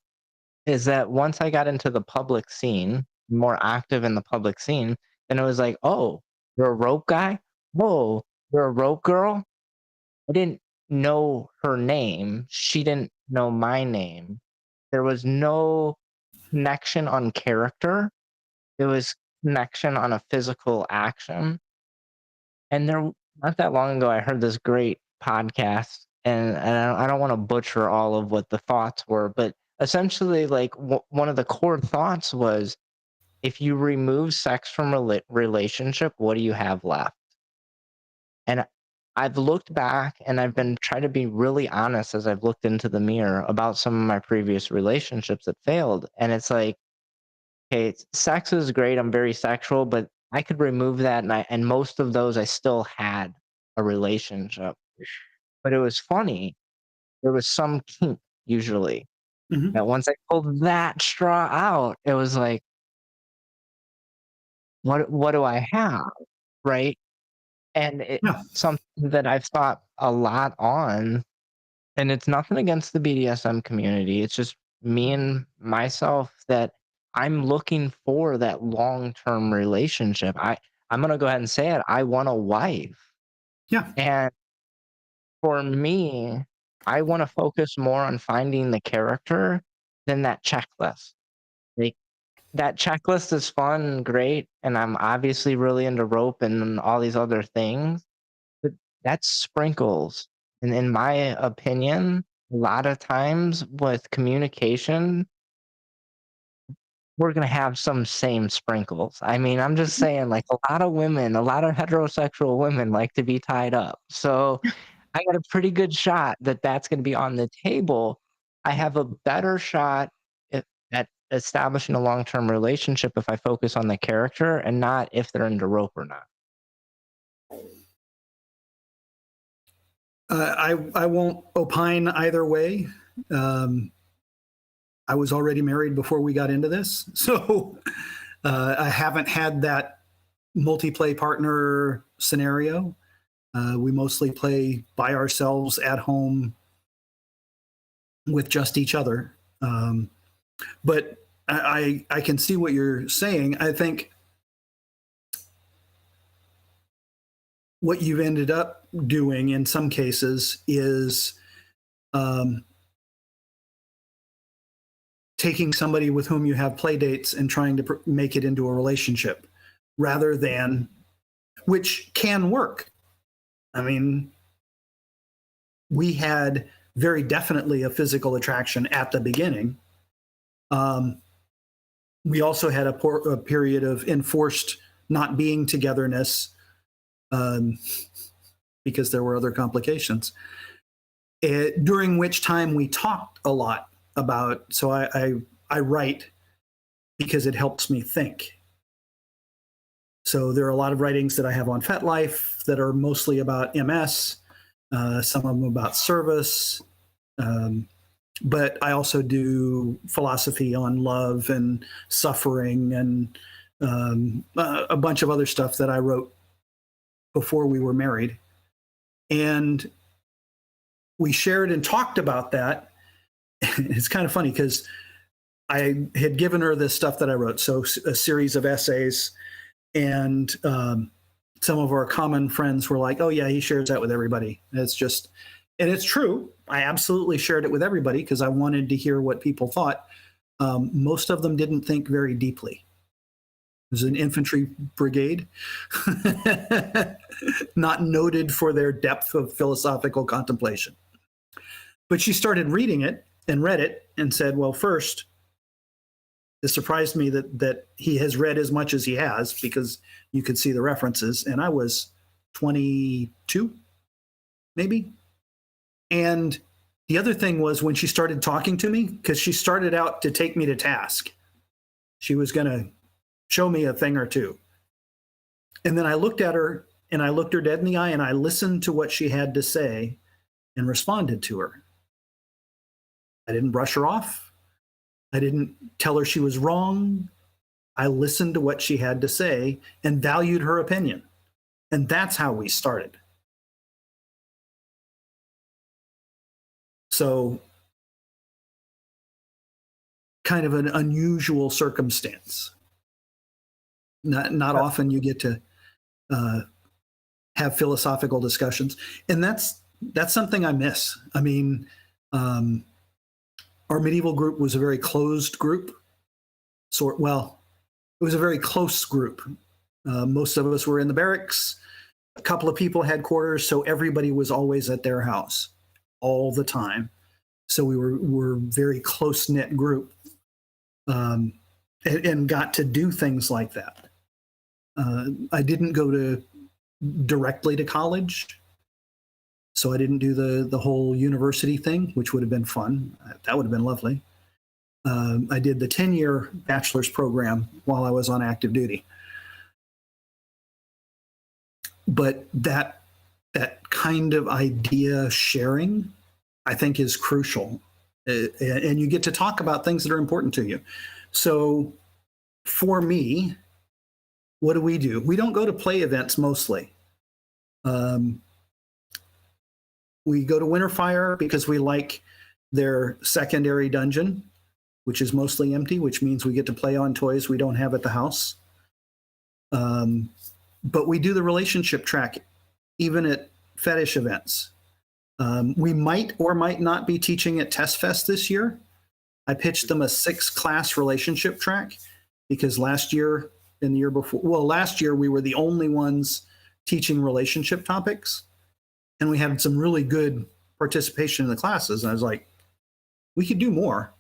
is that once I got into the public scene, more active in the public scene, then it was like, oh, you're a rope guy? Whoa, you're a rope girl? I didn't know her name. She didn't know my name. There was no connection on character. It was connection on a physical action. And there, not that long ago, I heard this great podcast, and I don't want to butcher all of what the thoughts were, but essentially, like one of the core thoughts was, if you remove sex from relationship, what do you have left? And I've looked back and I've been trying to be really honest as I've looked into the mirror about some of my previous relationships that failed. And it's like, okay, sex is great. I'm very sexual, but I could remove that, and most of those I still had a relationship. But it was funny. There was some kink usually Hmm. that once I pulled that straw out, it was like, what do I have? Right. And it's Yeah. something that I've thought a lot on, and it's nothing against the BDSM community. It's just me and myself that I'm looking for that long-term relationship. I'm gonna go ahead and say it. I want a wife. Yeah. And for me, I want to focus more on finding the character than that checklist. Like, that checklist is fun and great, and I'm obviously really into rope and all these other things. But that's sprinkles. And in my opinion, a lot of times with communication, we're gonna have some same sprinkles. I mean, I'm just saying, like, a lot of women, a lot of heterosexual women like to be tied up. So I got a pretty good shot that that's gonna be on the table. I have a better shot at establishing a long-term relationship if I focus on the character and not if they're into rope or not. I won't opine either way. Um, I was already married before we got into this, so I haven't had that multiplay partner scenario. We mostly play by ourselves at home with just each other. But I can see what you're saying. I think what you've ended up doing in some cases is um, taking somebody with whom you have play dates and trying to make it into a relationship rather than, which can work. I mean, we had very definitely a physical attraction at the beginning. We also had a period of enforced not being togetherness um, because there were other complications. During which time we talked a lot about. So I write because it helps me think. So there are a lot of writings that I have on FetLife that are mostly about MS, some of them about service. But I also do philosophy on love and suffering and a bunch of other stuff that I wrote before we were married. And we shared and talked about that. It's kind of funny because I had given her this stuff that I wrote, so a series of essays, and some of our common friends were like, "Oh yeah, he shares that with everybody." And it's just, and it's true. I absolutely shared it with everybody because I wanted to hear what people thought. Most of them didn't think very deeply. It was an infantry brigade, not noted for their depth of philosophical contemplation. But she started reading it and read it and said, well, first, it surprised me that he has read as much as he has because you could see the references. And I was 22, maybe. And the other thing was when she started talking to me, because she started out to take me to task. She was going to show me a thing or two. And then I looked at her and I looked her dead in the eye and I listened to what she had to say and responded to her. I didn't brush her off. I didn't tell her she was wrong. I listened to what she had to say and valued her opinion. And that's how we started. So, kind of an unusual circumstance. Not often you get to have philosophical discussions, and that's something I miss. I mean, our medieval group was a very closed group. Well, it was a very close group. Most of us were in the barracks. A couple of people had quarters, so everybody was always at their house all the time. So we were very close knit group, and got to do things like that. I didn't go directly to college, so I didn't do the whole university thing, which would have been fun. That would have been lovely. I did the 10-year bachelor's program while I was on active duty. But that kind of idea sharing, I think, is crucial. And you get to talk about things that are important to you. So for me, what do? We don't go to play events mostly. We go to Winterfire because we like their secondary dungeon, which is mostly empty, which means we get to play on toys we don't have at the house. But we do the relationship track even at fetish events. We might or might not be teaching at Test Fest this year. I pitched them a 6-class relationship track because last year and the year before, well, last year we were the only ones teaching relationship topics, and we had some really good participation in the classes. And I was like, we could do more,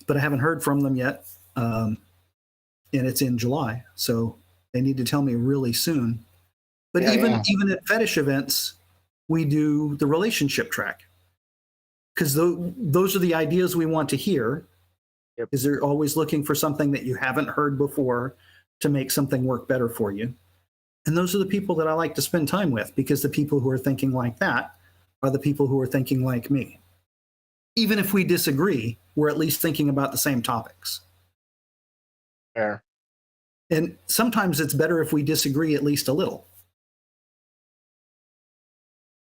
but I haven't heard from them yet. And it's in July, so they need to tell me really soon. But even at fetish events, we do the relationship track because those are the ideas we want to hear. Yep. Is they're always looking for something that you haven't heard before to make something work better for you. And those are the people that I like to spend time with, because the people who are thinking like that are the people who are thinking like me. Even if we disagree, we're at least thinking about the same topics. Fair. And sometimes it's better if we disagree at least a little.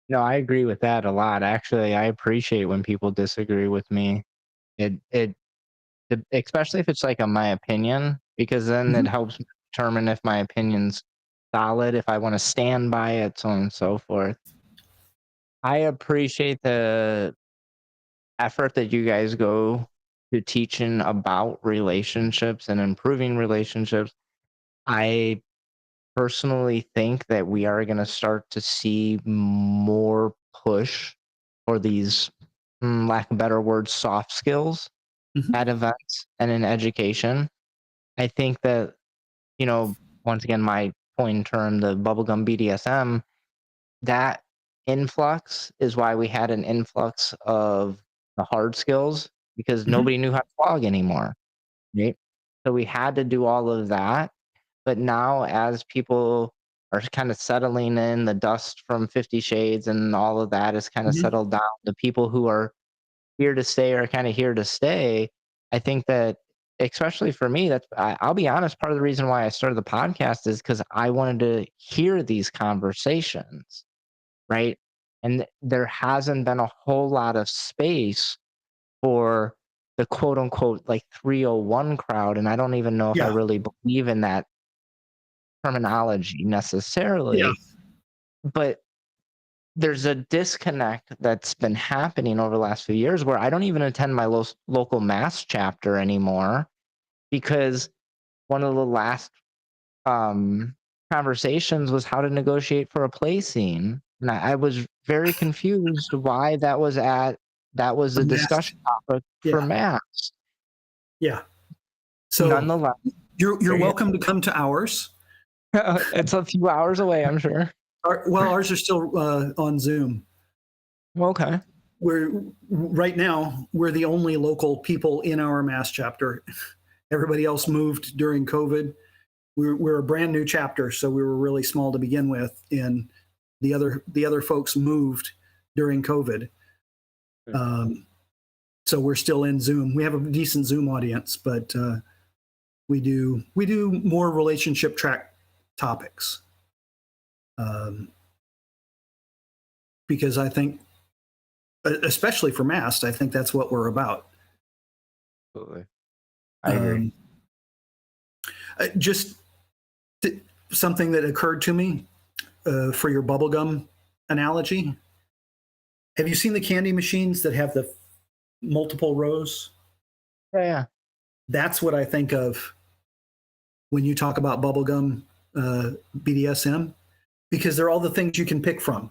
No, I agree with that a lot. Actually, I appreciate when people disagree with me. Especially if it's like my opinion, because then it helps me determine if my opinion's solid, if I want to stand by it, so on and so forth. I appreciate the effort that you guys go to teaching about relationships and improving relationships. I personally think that we are going to start to see more push for these, lack of a better word, soft skills at events and in education. I think that, once again, my point in term, the bubblegum BDSM, that influx is why we had an influx of the hard skills, because nobody knew how to flog anymore, right? So we had to do all of that. But now, as people are kind of settling in, the dust from 50 Shades and all of that is kind of settled down. The people who are here to stay are kind of here to stay. I think that, especially for me, I'll be honest, part of the reason why I started the podcast is because I wanted to hear these conversations, right? And there hasn't been a whole lot of space for the quote unquote like 301 crowd. And I don't even know if I really believe in that terminology necessarily, but there's a disconnect that's been happening over the last few years where I don't even attend my local MAsT chapter anymore, because one of the last conversations was how to negotiate for a play scene. And I was very confused why that was a discussion topic for MAsT. Yeah. So nonetheless, you're welcome to come to ours. It's a few hours away, I'm sure. Ours are still on Zoom. Okay. Right now, we're the only local people in our MAsT chapter. Everybody else moved during COVID. We're a brand new chapter, so we were really small to begin with, and the other folks moved during COVID. So we're still in Zoom. We have a decent Zoom audience, but we do more relationship track topics, because I think, especially for MAsT, I think that's what we're about. Absolutely. I agree. Just something that occurred to me for your bubblegum analogy. Have you seen the candy machines that have the multiple rows? Yeah. That's what I think of when you talk about bubblegum BDSM, because they're all the things you can pick from.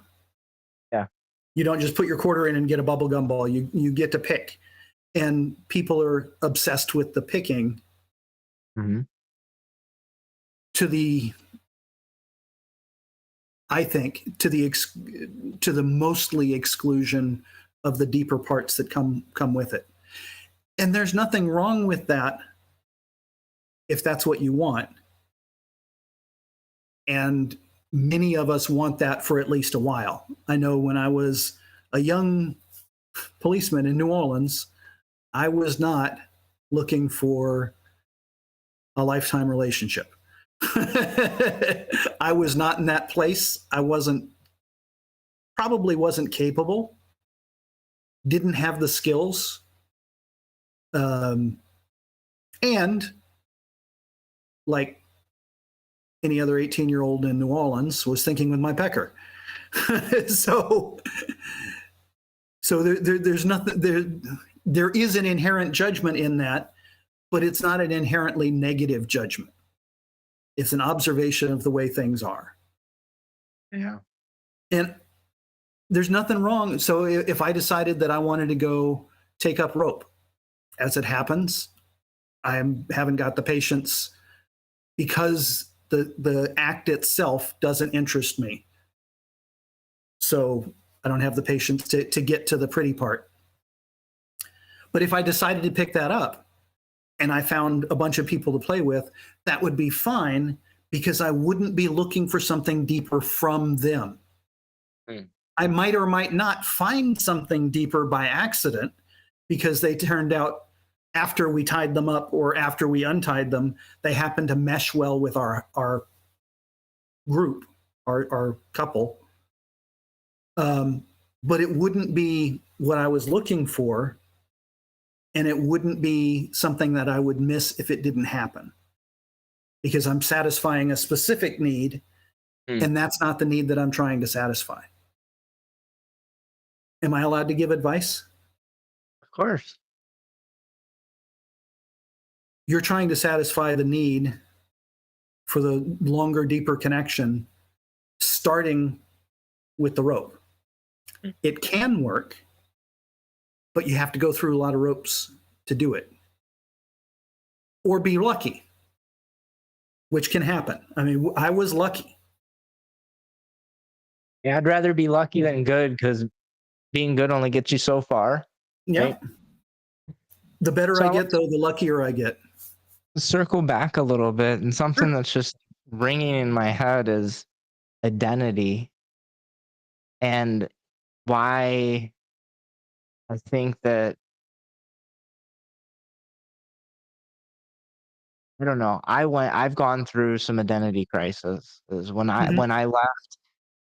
Yeah. You don't just put your quarter in and get a bubblegum ball. You get to pick. And people are obsessed with the picking to the, I think, to the mostly exclusion of the deeper parts that come with it. And there's nothing wrong with that if that's what you want. And many of us want that for at least a while. I know when I was a young policeman in New Orleans, I was not looking for a lifetime relationship. I was not in that place. I probably wasn't capable, didn't have the skills. And like any other 18-year-old in New Orleans, was thinking with my pecker. So there's nothing there is an inherent judgment in that, but it's not an inherently negative judgment. It's an observation of the way things are. Yeah. And there's nothing wrong. So if I decided that I wanted to go take up rope, as it happens, I haven't got the patience because the act itself doesn't interest me. So I don't have the patience to get to the pretty part. But if I decided to pick that up and I found a bunch of people to play with, that would be fine because I wouldn't be looking for something deeper from them. I might or might not find something deeper by accident because they turned out, after we tied them up or after we untied them, they happened to mesh well with our group, our couple. But it wouldn't be what I was looking for, and it wouldn't be something that I would miss if it didn't happen, because I'm satisfying a specific need, and that's not the need that I'm trying to satisfy. Am I allowed to give advice? Of course. You're trying to satisfy the need for the longer, deeper connection, starting with the rope. It can work, but you have to go through a lot of ropes to do it. Or be lucky, which can happen. I mean, I was lucky. Yeah, I'd rather be lucky than good, because being good only gets you so far. Yeah. Right? The better So I get, though, the luckier I get. Circle back a little bit, and something that's just ringing in my head is identity, and why I think that, I don't know, I've gone through some identity crisis. Is when I left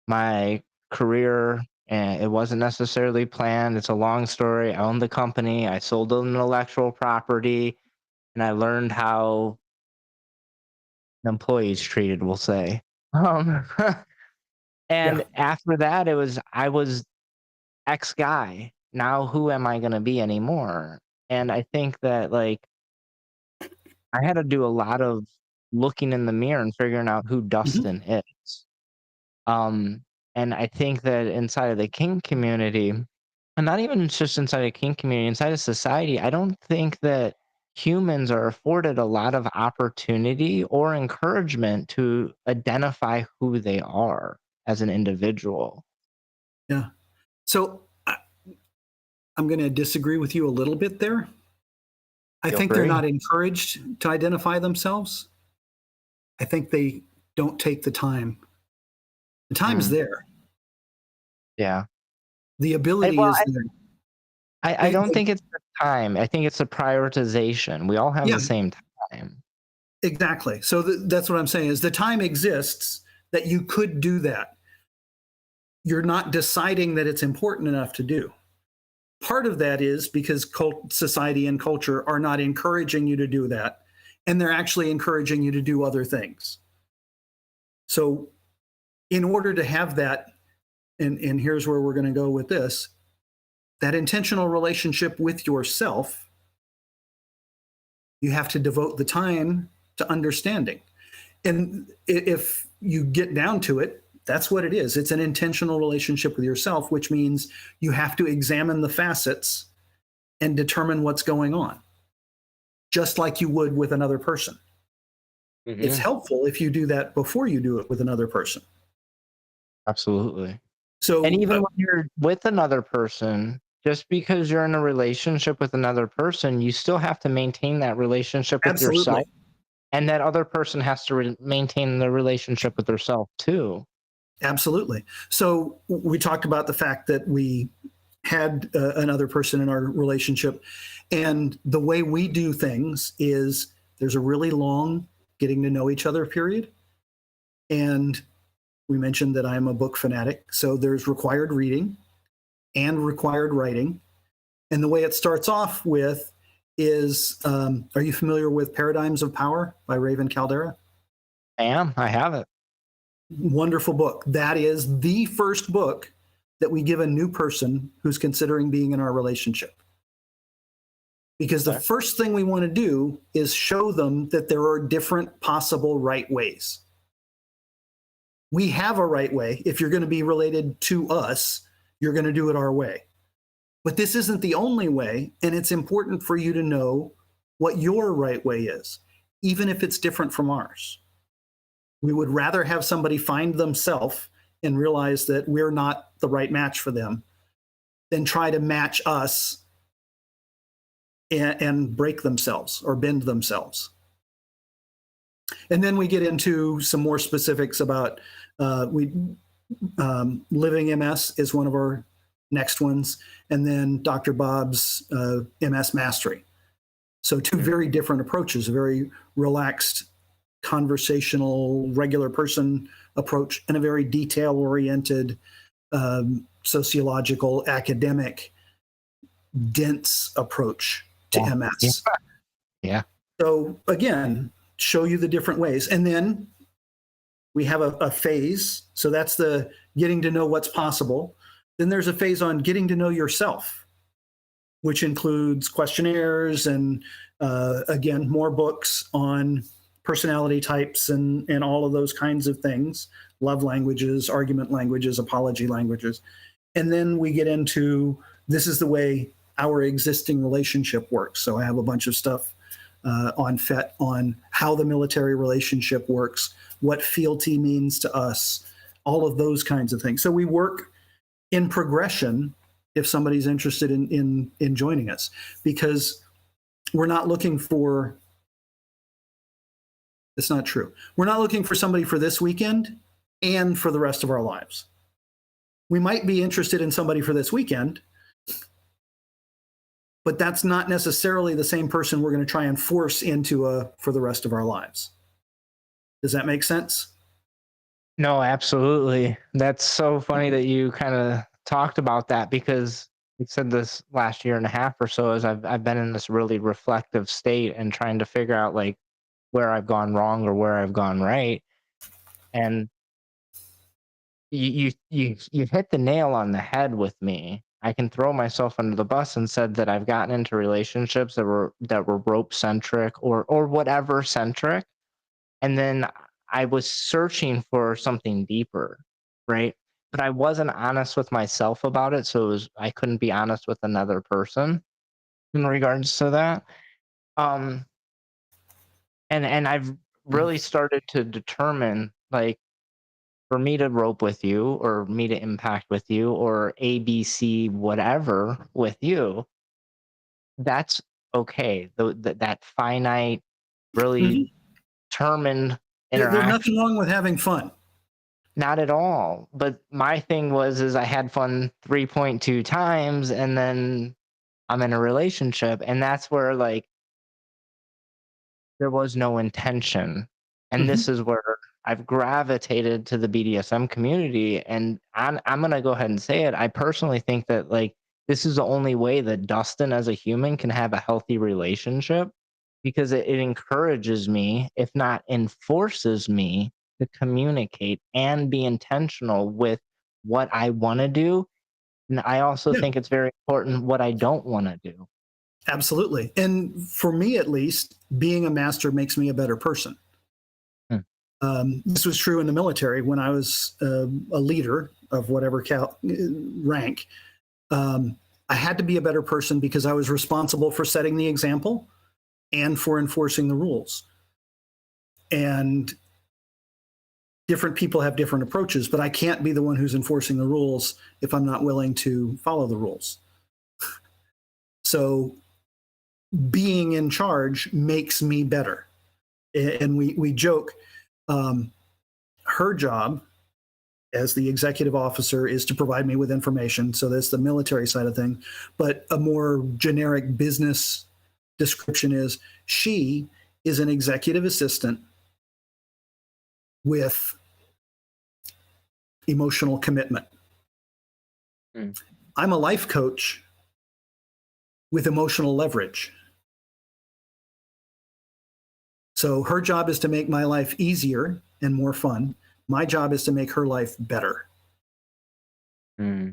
my career, and it wasn't necessarily planned. It's a long story. I owned the company, I sold intellectual property, and I learned how an employee's treated, we'll say. And after that, I was X guy. Now who am I gonna be anymore? And I think that, like, I had to do a lot of looking in the mirror and figuring out who Dustin is. And I think that inside of the kink community, and not even just inside the kink community, inside of society, I don't think that humans are afforded a lot of opportunity or encouragement to identify who they are as an individual. Yeah. So I'm going to disagree with you a little bit there. I Feel think they're free. not encouraged to identify themselves. I think they don't take the time. The time is there. Yeah. The ability Well, is there. I don't think it's the time. I think it's the prioritization. We all have the same time. Exactly. So that's what I'm saying is the time exists that you could do that. You're not deciding that it's important enough to do. Part of that is because society and culture are not encouraging you to do that, and they're actually encouraging you to do other things. So in order to have that, and here's where we're going to go with this, that intentional relationship with yourself, you have to devote the time to understanding. And if you get down to it, that's what it is. It's an intentional relationship with yourself, which means you have to examine the facets and determine what's going on, just like you would with another person. Mm-hmm. It's helpful if you do that before you do it with another person. Absolutely. So, And even when you're with another person, just because you're in a relationship with another person, you still have to maintain that relationship with absolutely. yourself. And that other person has to maintain the relationship with herself too. Absolutely. So we talked about the fact that we had another person in our relationship. And the way we do things is there's a really long getting to know each other period. And we mentioned that I'm a book fanatic. So there's required reading and required writing. And the way it starts off with is, are you familiar with Paradigms of Power by Raven Caldera? I have it. Wonderful book. That is the first book that we give a new person who's considering being in our relationship. Because the first thing we want to do is show them that there are different possible right ways. We have a right way. If you're going to be related to us, you're going to do it our way. But this isn't the only way, and it's important for you to know what your right way is, even if it's different from ours. We would rather have somebody find themselves and realize that we're not the right match for them than try to match us and break themselves or bend themselves. And then we get into some more specifics about living MS is one of our next ones, and then Dr. Bob's MS Mastery. So two very different approaches, a very relaxed, conversational, regular person approach, and a very detail-oriented, sociological, academic, dense approach to MS. Yeah. So again, show you the different ways. And then we have a phase. So that's the getting to know what's possible. Then there's a phase on getting to know yourself, which includes questionnaires and, again, more books on personality types and all of those kinds of things, love languages, argument languages, apology languages. And then we get into, this is the way our existing relationship works. So I have a bunch of stuff on FET on how the military relationship works, what fealty means to us, all of those kinds of things. So we work in progression if somebody's interested in joining us, because we're not looking for, it's not true. We're not looking for somebody for this weekend and for the rest of our lives. We might be interested in somebody for this weekend, but that's not necessarily the same person we're going to try and force into for the rest of our lives. Does that make sense? No, absolutely. That's so funny that you kind of talked about that, because you said this last year and a half or so as I've been in this really reflective state and trying to figure out like where I've gone wrong or where I've gone right. And you hit the nail on the head with me. I can throw myself under the bus and said that I've gotten into relationships that were rope centric or whatever centric. And then I was searching for something deeper, right? But I wasn't honest with myself about it. So I couldn't be honest with another person in regards to that. And I've really started to determine, like, for me to rope with you or me to impact with you or ABC whatever with you, that's okay. That finite, really determined There's interaction. nothing wrong with having fun. Not at all. But my thing is I had fun 3.2 times and then I'm in a relationship, and that's where like there was no intention. And this is where I've gravitated to the BDSM community. And I'm going to go ahead and say it. I personally think that like this is the only way that Dustin as a human can have a healthy relationship, because it encourages me, if not enforces me, to communicate and be intentional with what I want to do. And I also think it's very important what I don't want to do. Absolutely. And for me, at least, being a master makes me a better person. Hmm. This was true in the military when I was a leader of whatever rank. I had to be a better person because I was responsible for setting the example and for enforcing the rules. And different people have different approaches, but I can't be the one who's enforcing the rules if I'm not willing to follow the rules. So being in charge makes me better. And we joke, her job as the executive officer is to provide me with information. So that's the military side of things. But a more generic business description is she is an executive assistant with emotional commitment. Hmm. I'm a life coach with emotional leverage. So her job is to make my life easier and more fun. My job is to make her life better. Hmm.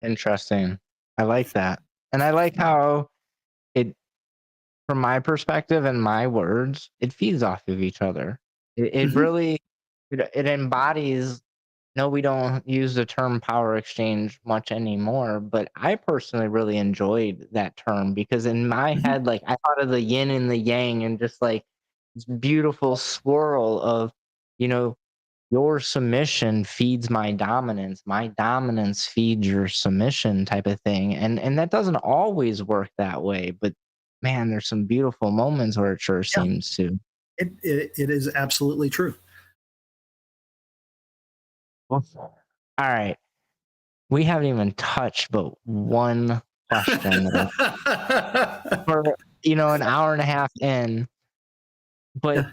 Interesting. I like that. And I like how it, from my perspective and my words, it feeds off of each other. It Mhm. really, it embodies. No, we don't use the term power exchange much anymore, but I personally really enjoyed that term because in my Mhm. head, like I thought of the yin and the yang and just like this beautiful swirl of, you know, your submission feeds my dominance feeds your submission type of thing. And that doesn't always work that way, but man, there's some beautiful moments where it sure Yeah, seems to. it is absolutely true. Well, all right. We haven't even touched but one question that for an hour and a half in, but Yeah,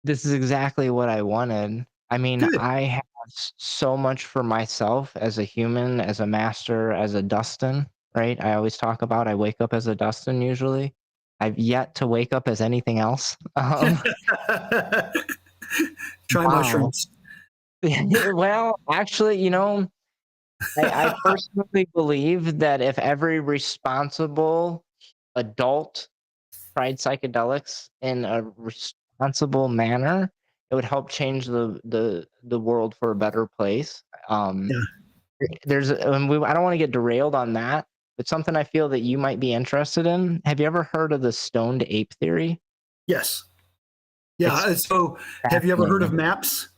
this is exactly what I wanted. I mean, good. I have so much for myself as a human, as a master, as a Dustin, right? I always talk about I wake up as a Dustin usually. I've yet to wake up as anything else. Try Wow. mushrooms. Well, actually, I personally believe that if every responsible adult tried psychedelics in a responsible manner, it would help change the world for a better place. Yeah. There's and I don't want to get derailed on that, but something I feel that you might be interested in. Have you ever heard of the stoned ape theory? Yes. Yeah. It's So, have you ever heard of fascinating. MAPS?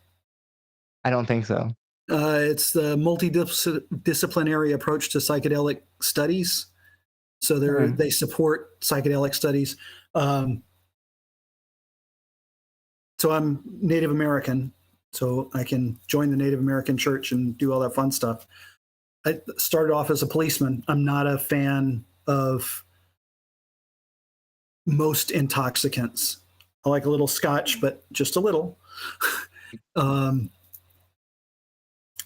I don't think so. It's the multidisciplinary approach to psychedelic studies. So Hmm. they support psychedelic studies. Um, so I'm Native American, so I can join the Native American church and do all that fun stuff. I started off as a policeman. I'm not a fan of most intoxicants. I like a little scotch, but just a little. um,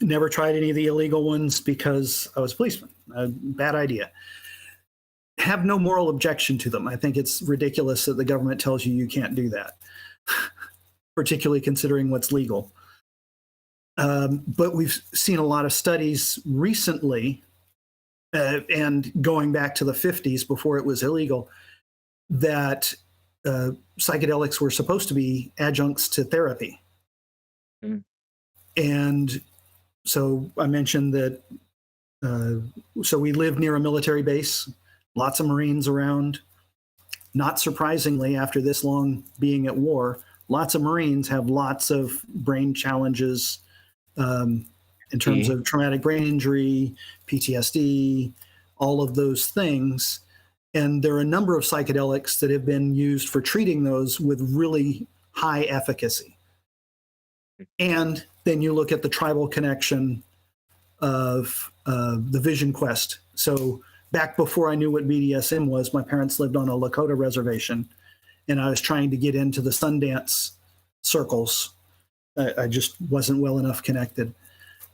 Never tried any of the illegal ones because I was a policeman. Bad idea. Have no moral objection to them. I think it's ridiculous that the government tells you can't do that, particularly considering what's legal. But we've seen a lot of studies recently, and going back to the 50s before it was illegal, that psychedelics were supposed to be adjuncts to therapy. Mm. And so I mentioned that. So we live near a military base, lots of Marines around. Not surprisingly, after this long being at war, lots of Marines have lots of brain challenges um, in terms Gee. of traumatic brain injury, PTSD, all of those things. And there are a number of psychedelics that have been used for treating those with really high efficacy. And then you look at the tribal connection of the Vision Quest. So back before I knew what BDSM was, my parents lived on a Lakota reservation, and I was trying to get into the Sundance circles. I just wasn't well enough connected.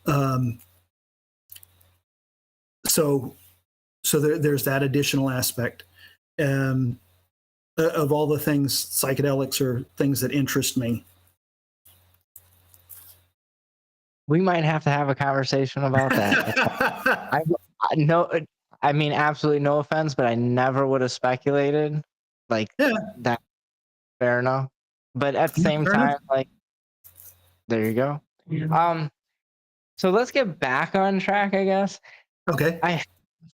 Um, so there's that additional aspect. Um, of all the things, psychedelics are things that interest me. We might have to have a conversation about that. I know. I mean, absolutely no offense, but I never would have speculated like Yeah, that. Fair enough. But at the same fair enough. time, like, there you go. So let's get back on track, I guess. Okay. I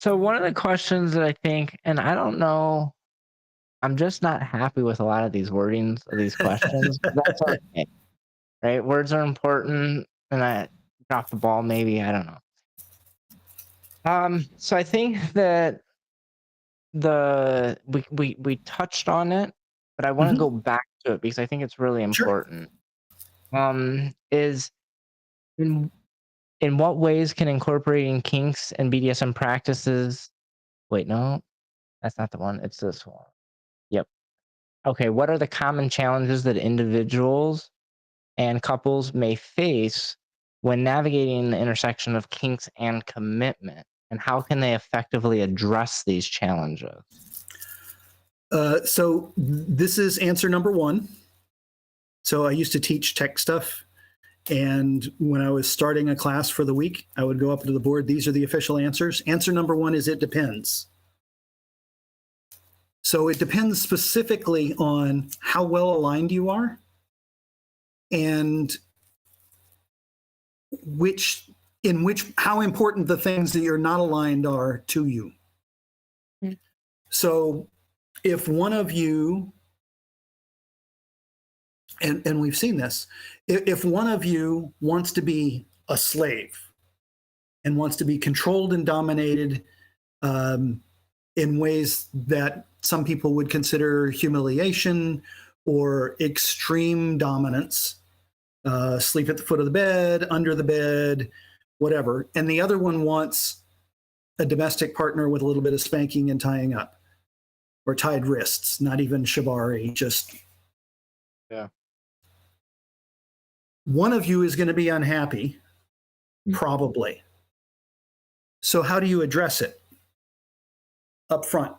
so one of the questions that I think, and I don't know, I'm just not happy with a lot of these wordings of these questions. But that's okay, right? Words are important, and I dropped the ball. Maybe I don't know. So I think that we touched on it, but I want to Mhm. go back to it because I think it's really Sure. important. Is in what ways can incorporating kinks and BDSM practices? Wait, no, that's not the one. It's this one. Yep. Okay. What are the common challenges that individuals and couples may face when navigating the intersection of kinks and commitment? And how can they effectively address these challenges? So this is answer number one. So I used to teach tech stuff. And when I was starting a class for the week, I would go up to the board. These are the official answers. Answer number one is it depends. So it depends specifically on how well aligned you are and how important the things that you're not aligned are to you. Mm. So if one of you, and we've seen this, if one of you wants to be a slave and wants to be controlled and dominated in ways that some people would consider humiliation or extreme dominance, sleep at the foot of the bed, under the bed, whatever. And the other one wants a domestic partner with a little bit of spanking and tying up or tied wrists, not even shibari, just. Yeah. One of you is going to be unhappy, probably. So how do you address it? Up front,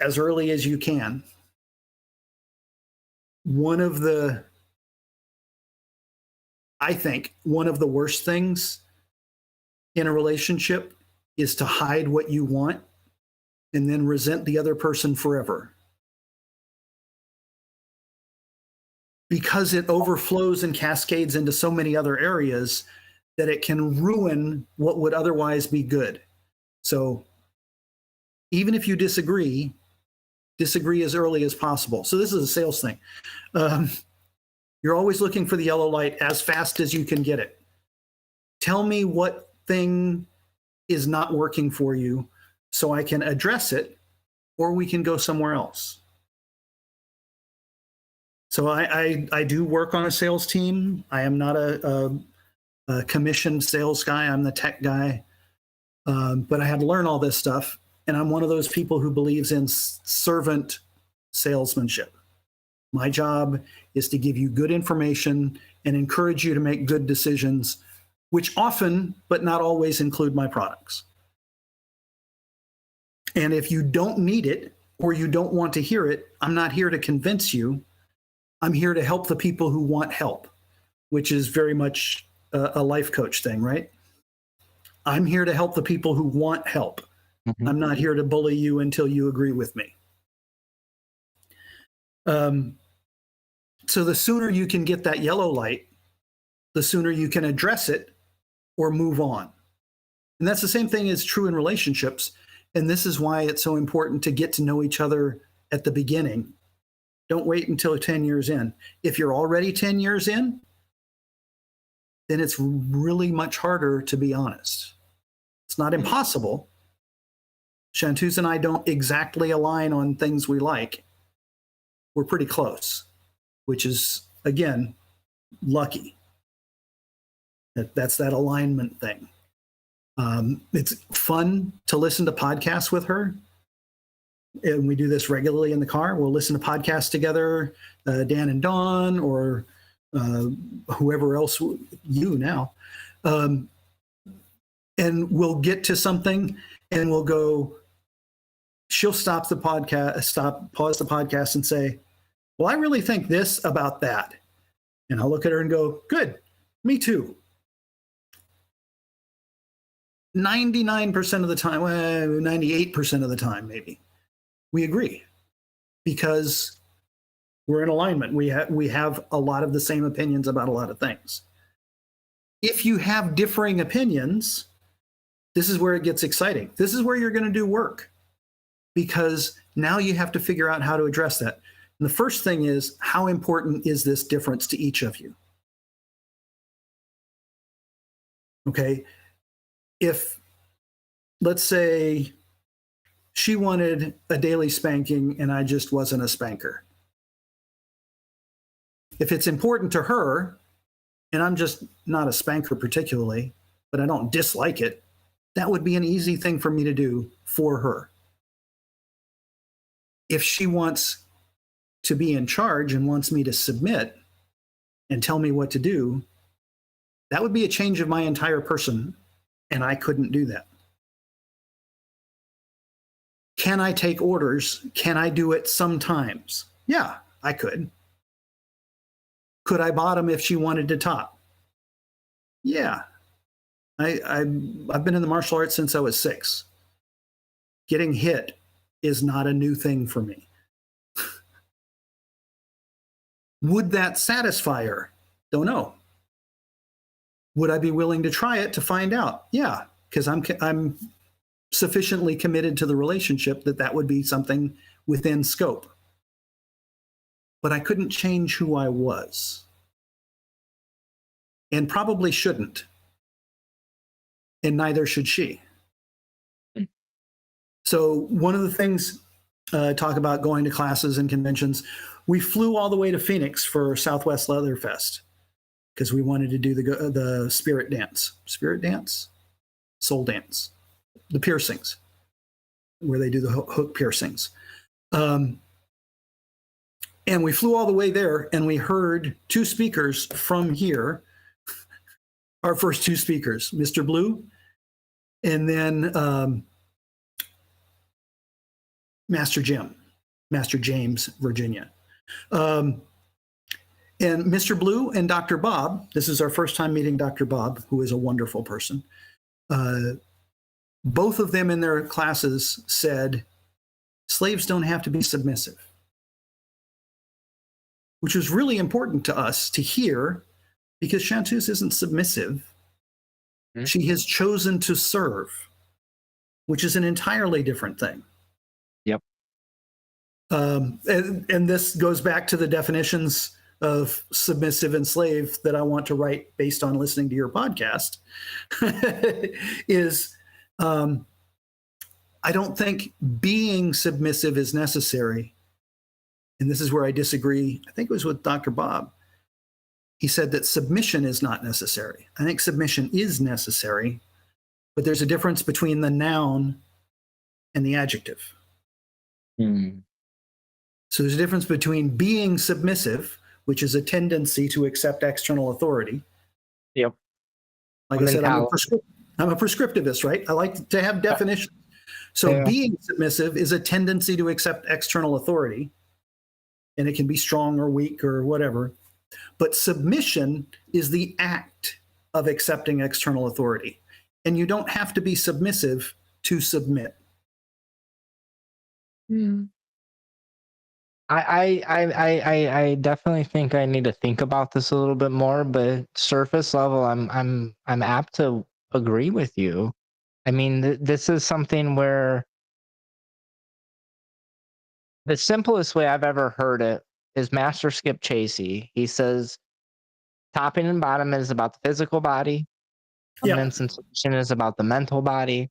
as early as you can. I think one of the worst things in a relationship is to hide what you want and then resent the other person forever. Because it overflows and cascades into so many other areas that it can ruin what would otherwise be good. So even if you disagree as early as possible. So this is a sales thing. You're always looking for the yellow light as fast as you can get it. Tell me what thing is not working for you so I can address it, or we can go somewhere else. So I do work on a sales team. I am not a commissioned sales guy. I'm the tech guy. But I had to learn all this stuff. And I'm one of those people who believes in servant salesmanship. My job is to give you good information and encourage you to make good decisions, which often, but not always, include my products. And if you don't need it or you don't want to hear it, I'm not here to convince you. I'm here to help the people who want help, which is very much a life coach thing, right? I'm here to help the people who want help. Mm-hmm. I'm not here to bully you until you agree with me. So the sooner you can get that yellow light, the sooner you can address it or move on. And that's the same thing is true in relationships. And this is why it's so important to get to know each other at the beginning. Don't wait until 10 years in. If you're already 10 years in, then it's really much harder to be honest. It's not impossible. Chanteuse and I don't exactly align on things we like. We're pretty close, which is, again, lucky. That's that alignment thing. It's fun to listen to podcasts with her. And we do this regularly in the car. We'll listen to podcasts together, Dan and Dawn, or whoever else, you now. And we'll get to something and we'll go, she'll pause the podcast and say, well, I really think this about that. And I'll look at her and go, good, me too. 99% of the time, 98% of the time, maybe, we agree because we're in alignment. We have a lot of the same opinions about a lot of things. If you have differing opinions, this is where it gets exciting. This is where you're going to do work, because now you have to figure out how to address that. And the first thing is, how important is this difference to each of you? Okay. If, let's say, she wanted a daily spanking and I just wasn't a spanker. If it's important to her and I'm just not a spanker particularly, but I don't dislike it, that would be an easy thing for me to do for her. If she wants to be in charge and wants me to submit and tell me what to do, that would be a change of my entire person, and I couldn't do that. Can I take orders? Can I do it sometimes? Yeah, I could. Could I bottom if she wanted to top? Yeah. I've been in the martial arts since I was 6. Getting hit is not a new thing for me. Would that satisfy her? Don't know. Would I be willing to try it to find out? Yeah, because I'm sufficiently committed to the relationship that would be something within scope. But I couldn't change who I was, and probably shouldn't, and neither should she. So one of the things, talk about going to classes and conventions, we flew all the way to Phoenix for Southwest Leather Fest because we wanted to do the spirit dance, soul dance, the piercings, where they do the hook piercings. And we flew all the way there, and we heard 2 speakers from here, our first 2 speakers, Mr. Blue, and then Master James, Virginia. And Mr. Blue and Dr. Bob, this is our first time meeting Dr. Bob, who is a wonderful person. Both of them in their classes said, slaves don't have to be submissive, which was really important to us to hear, because Chanteuse isn't submissive. Mm-hmm. She has chosen to serve, which is an entirely different thing. Yep. And this goes back to the definitions of submissive and slave that I want to write based on listening to your podcast. is I don't think being submissive is necessary. And this is where I disagree. I think it was with Dr. Bob. He said that submission is not necessary. I think submission is necessary, but there's a difference between the noun and the adjective. Hmm. So there's a difference between being submissive, which is a tendency to accept external authority. Yep. Like I said, I'm a prescriptivist, right? I like to have definitions. So being submissive is a tendency to accept external authority, and it can be strong or weak or whatever. But submission is the act of accepting external authority. And you don't have to be submissive to submit. Mm. I definitely think I need to think about this a little bit more, but surface level, I'm apt to agree with you. I mean, this is something where the simplest way I've ever heard it is Master Skip Chasey. He says, topping and bottom is about the physical body, dominance and submission is about the mental body,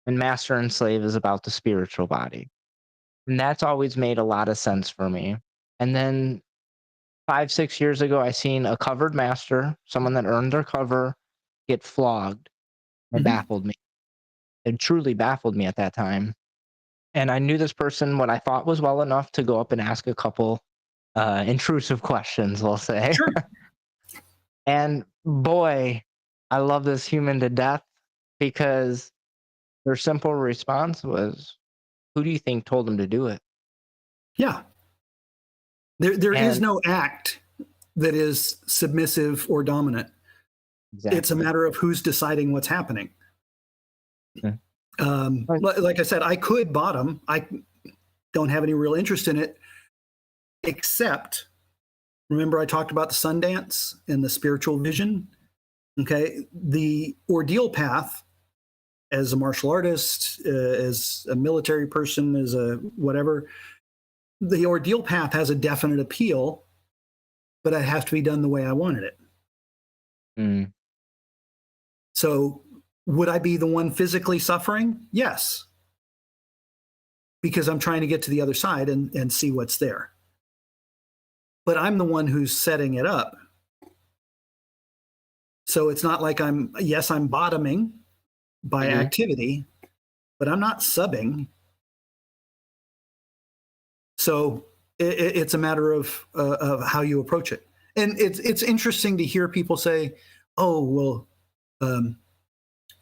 and master and slave is about the spiritual body. And that's always made a lot of sense for me. And then 5-6 years ago, I seen a covered master, someone that earned their cover, get flogged. It baffled me. It truly baffled me at that time. And I knew this person, what I thought was well enough to go up and ask a couple intrusive questions, we'll say. Sure. And boy, I love this human to death, because their simple response was, who do you think told him to do it? Yeah. There is no act that is submissive or dominant. Exactly. It's a matter of who's deciding what's happening. Yeah. Right. Like I said, I could bottom. I don't have any real interest in it, except remember I talked about the Sundance and the spiritual vision. Okay, the ordeal path as a martial artist, as a military person, as a whatever, the ordeal path has a definite appeal, but it has to be done the way I wanted it. Mm. So would I be the one physically suffering? Yes, because I'm trying to get to the other side and see what's there. But I'm the one who's setting it up. So it's not like I'm bottoming by activity, but I'm not subbing. So it's a matter of how you approach it. And it's interesting to hear people say, oh, well,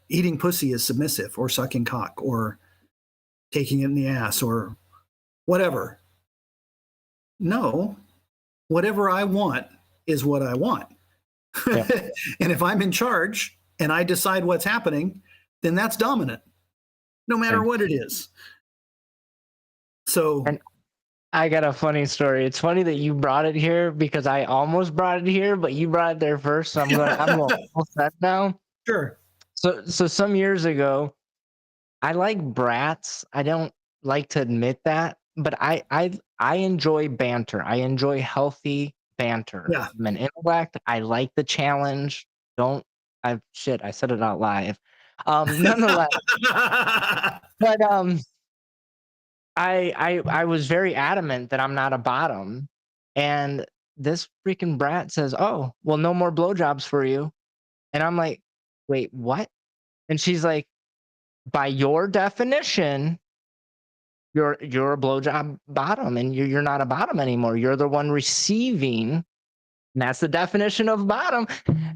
eating pussy is submissive, or sucking cock, or taking it in the ass, or whatever. No, whatever I want is what I want. Yeah. And if I'm in charge and I decide what's happening, then that's dominant, no matter what it is. So, and I got a funny story. It's funny that you brought it here because I almost brought it here, but you brought it there first. So I'm going full set now. Sure. So some years ago, I like brats. I don't like to admit that, but I enjoy banter. I enjoy healthy banter. Yeah. I'm an intellect. I like the challenge. I said it out live. Nonetheless, but I was very adamant that I'm not a bottom, and this freaking brat says, "Oh, well, no more blowjobs for you," and I'm like, "Wait, what?" And she's like, "By your definition, you're a blowjob bottom, and you're not a bottom anymore. You're the one receiving, and that's the definition of bottom."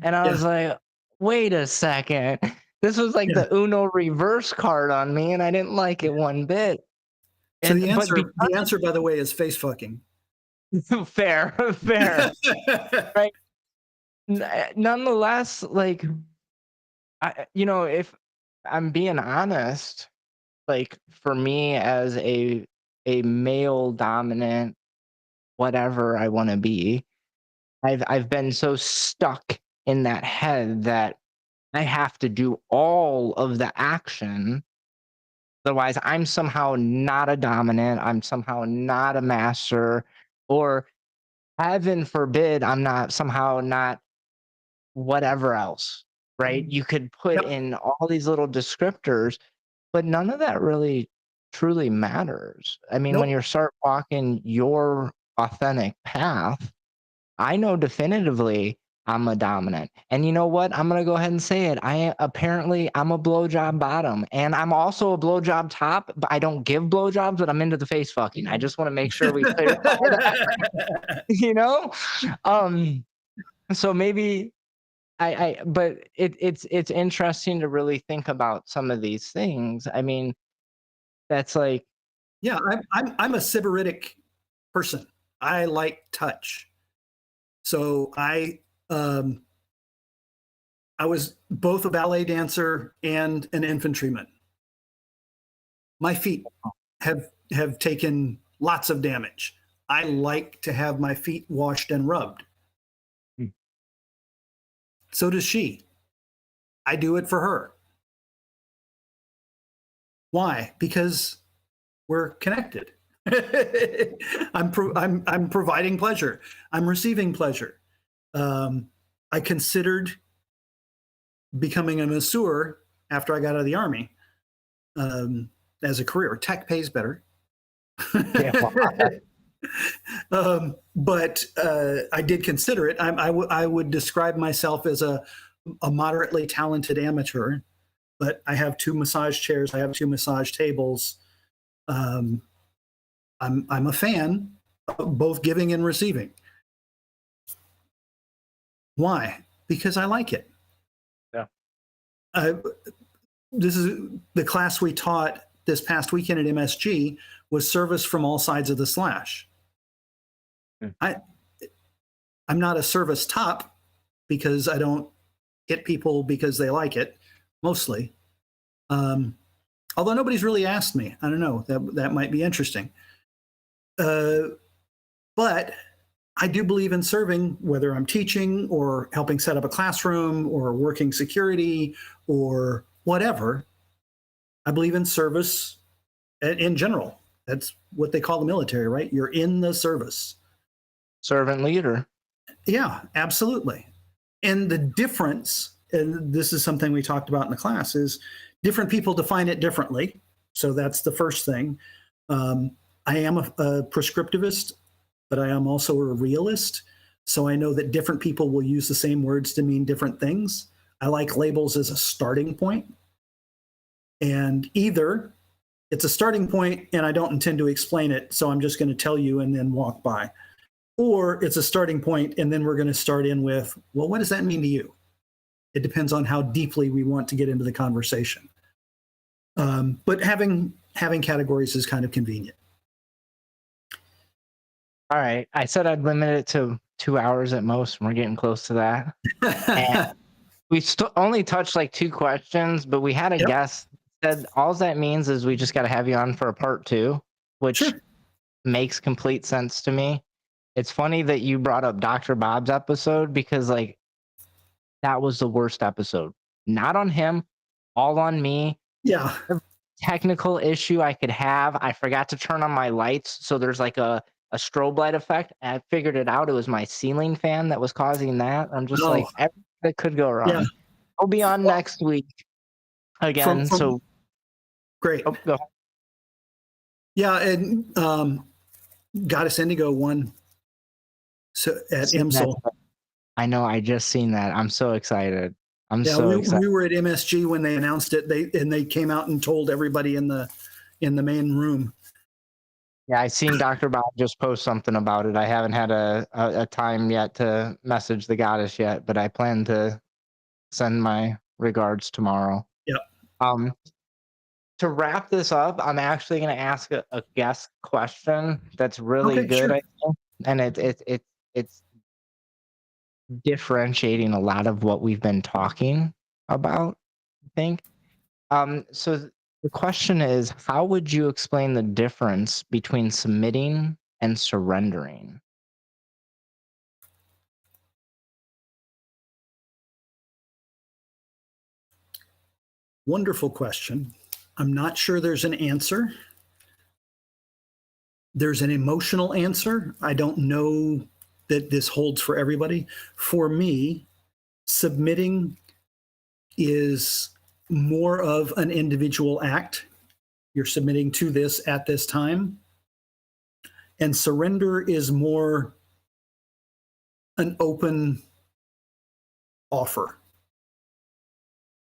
And I was like, "Wait a second." This was like the Uno reverse card on me, and I didn't like it one bit. So the answer, by the way, is face fucking. Fair, right? Nonetheless, like, if I'm being honest, like for me as a male dominant, whatever I want to be, I've been so stuck in that head that I have to do all of the action. Otherwise, I'm somehow not a dominant. I'm somehow not a master, or heaven forbid, I'm not somehow not whatever else, right? You could put in all these little descriptors, but none of that really truly matters. I mean, when you start walking your authentic path, I know definitively I'm a dominant. And you know what? I'm going to go ahead and say it. I'm a blowjob bottom, and I'm also a blowjob top, but I don't give blowjobs, but I'm into the face fucking. I just want to make sure we clarify that, so maybe but it's interesting to really think about some of these things. I mean, that's like, I'm a sybaritic person. I like touch. So I was both a ballet dancer and an infantryman. My feet have taken lots of damage. I like to have my feet washed and rubbed. So does she. I do it for her. Why? Because we're connected. I'm providing pleasure. I'm receiving pleasure. I considered becoming a masseur after I got out of the Army as a career. Tech pays better. But I did consider it. I would describe myself as a moderately talented amateur, but I have 2 massage chairs. I have 2 massage tables. I'm a fan of both giving and receiving. Why? Because I like it. This is the class we taught this past weekend at MSG was service from all sides of the slash. I'm not a service top because I don't hit people because they like it, mostly. Although nobody's really asked me. I don't know. That might be interesting. But I do believe in serving, whether I'm teaching or helping set up a classroom or working security or whatever. I believe in service in general. That's what they call the military, right? You're in the service. Servant leader. Yeah, absolutely. And the difference, and this is something we talked about in the class, is different people define it differently. So that's the first thing. I am a prescriptivist, but I am also a realist. So I know that different people will use the same words to mean different things. I like labels as a starting point. And either it's a starting point and I don't intend to explain it, so I'm just going to tell you and then walk by. Or it's a starting point and then we're going to start in with, well, what does that mean to you? It depends on how deeply we want to get into the conversation. But having categories is kind of convenient. All right. I said I'd limit it to 2 hours at most, and we're getting close to that. And we only touched like 2 questions, but we had a guest said all that means is we just got to have you on for a part 2, which makes complete sense to me. It's funny that you brought up Dr. Bob's episode because like that was the worst episode. Not on him, all on me. Yeah. Technical issue I could have. I forgot to turn on my lights, so there's like a strobe light effect. I figured it out. It was my ceiling fan that was causing that. I'm just like, everything that could go wrong. Yeah. I'll be on next week again. So great. Oh, go ahead. Yeah, and Goddess Indigo won so at MSL. I know. I just seen that. I'm so excited. We were at MSG when they announced it. They came out and told everybody in the main room. Yeah, I seen Dr. Bob just post something about it. I haven't had a time yet to message the goddess yet, but I plan to send my regards tomorrow. Yep. To wrap this up, I'm actually going to ask a guest question that's really good, sure. I think, and it's differentiating a lot of what we've been talking about, I think. So the question is, how would you explain the difference between submitting and surrendering? Wonderful question. I'm not sure there's an answer. There's an emotional answer. I don't know that this holds for everybody. For me, submitting is more of an individual act. You're submitting to this at this time. And surrender is more an open offer.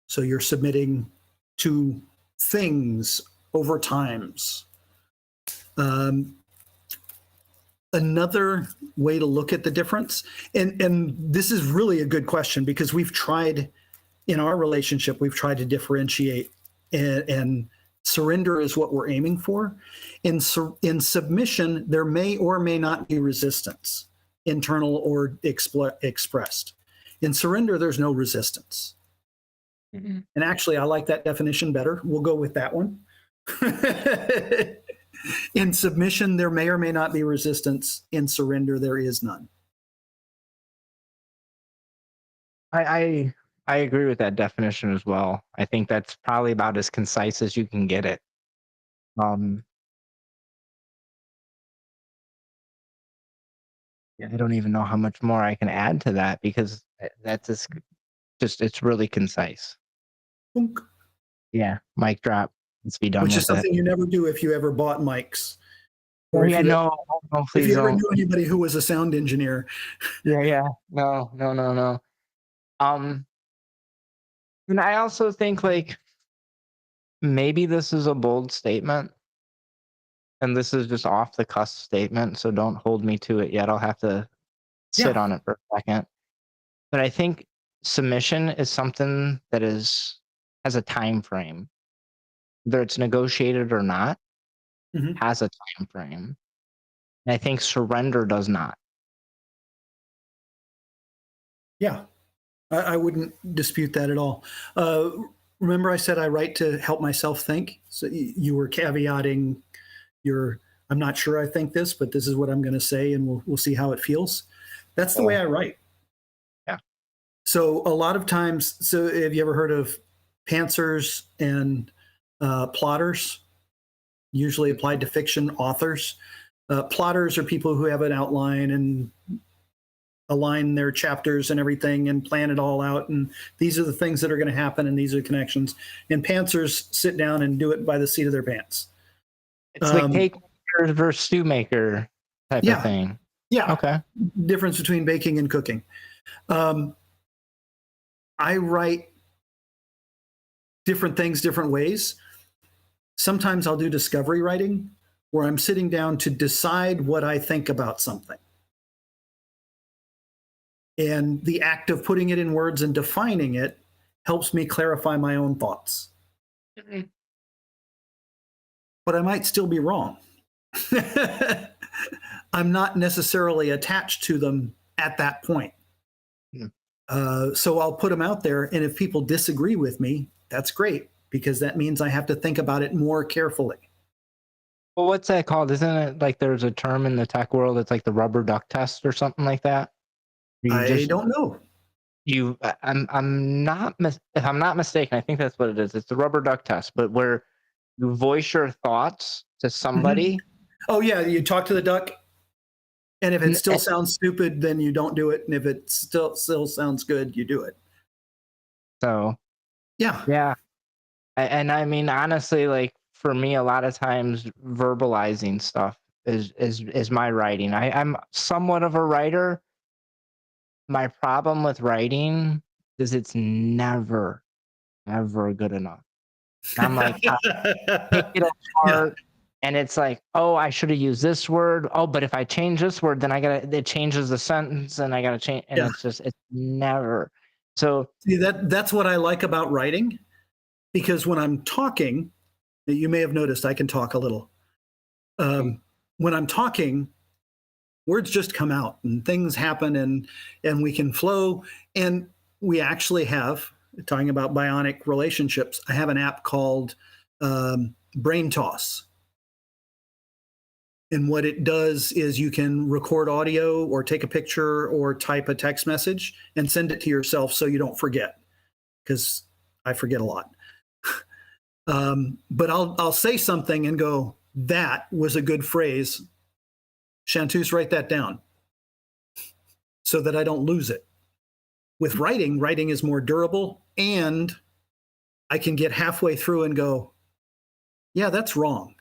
So you're submitting to things over times. Another way to look at the difference, and this is really a good question because we've tried in our relationship, we've tried to differentiate, and surrender is what we're aiming for. In submission, there may or may not be resistance, internal or expressed. In surrender, there's no resistance. Mm-hmm. And actually, I like that definition better. We'll go with that one. In submission, there may or may not be resistance. In surrender, there is none. I agree with that definition as well. I think that's probably about as concise as you can get it. I don't even know how much more I can add to that because that's just it's really concise. Boom. Yeah, mic drop. Let's be done. Which is something you never do if you ever bought mics. Or if you ever knew anybody who was a sound engineer. Yeah. No. And I also think like maybe this is a bold statement. And this is just off the cusp statement, so don't hold me to it yet. I'll have to sit on it for a second. But I think submission is something that has a time frame. Whether it's negotiated or not, has a time frame. And I think surrender does not. Yeah, I wouldn't dispute that at all. Remember I said I write to help myself think? So you were caveating your, I'm not sure I think this, but this is what I'm going to say, and we'll see how it feels. That's the way Oh, I write. yeah. So a lot of times, so have you ever heard of pantsers and plotters? Usually applied to fiction authors. Plotters are people who have an outline and align their chapters and everything and plan it all out. And these are the things that are going to happen, and these are the connections. And pantsers sit down and do it by the seat of their pants. It's the cake maker versus stew maker type of Yeah. thing. Yeah. Okay. Difference between baking and cooking. I write different things different ways. Sometimes I'll do discovery writing, where I'm sitting down to decide what I think about something. And the act of putting it in words and defining it helps me clarify my own thoughts. Mm-hmm. But I might still be wrong. I'm not necessarily attached to them at that point. So I'll put them out there, and if people disagree with me, that's great, because that means I have to think about it more carefully. Well, what's that called? Isn't it like there's a term in the tech world? It's like the rubber duck test or something like that. I don't know. I'm not if I'm not mistaken, I think that's what it is. It's the rubber duck test, but where you voice your thoughts to somebody. Oh yeah, you talk to the duck, and if it still sounds stupid, then you don't do it, and if it still sounds good, you do it. So yeah. And I mean, honestly, like for me, a lot of times verbalizing stuff is my writing. I'm somewhat of a writer. My problem with writing is it's never, ever good enough. I'm like, I pick it apart, and it's like, oh, I should have used this word. Oh, but if I change this word, then it changes the sentence, and I gotta change, and it's never. So see, that's what I like about writing, because when I'm talking, you may have noticed I can talk a little. When I'm talking, words just come out and things happen, and we can flow. And we actually have, talking about bionic relationships, I have an app called Brain Toss. And what it does is you can record audio or take a picture or type a text message and send it to yourself so you don't forget, because I forget a lot. But I'll say something and go, that was a good phrase. Chanteuse, write that down, so that I don't lose it. With writing is more durable, and I can get halfway through and go, yeah, that's wrong.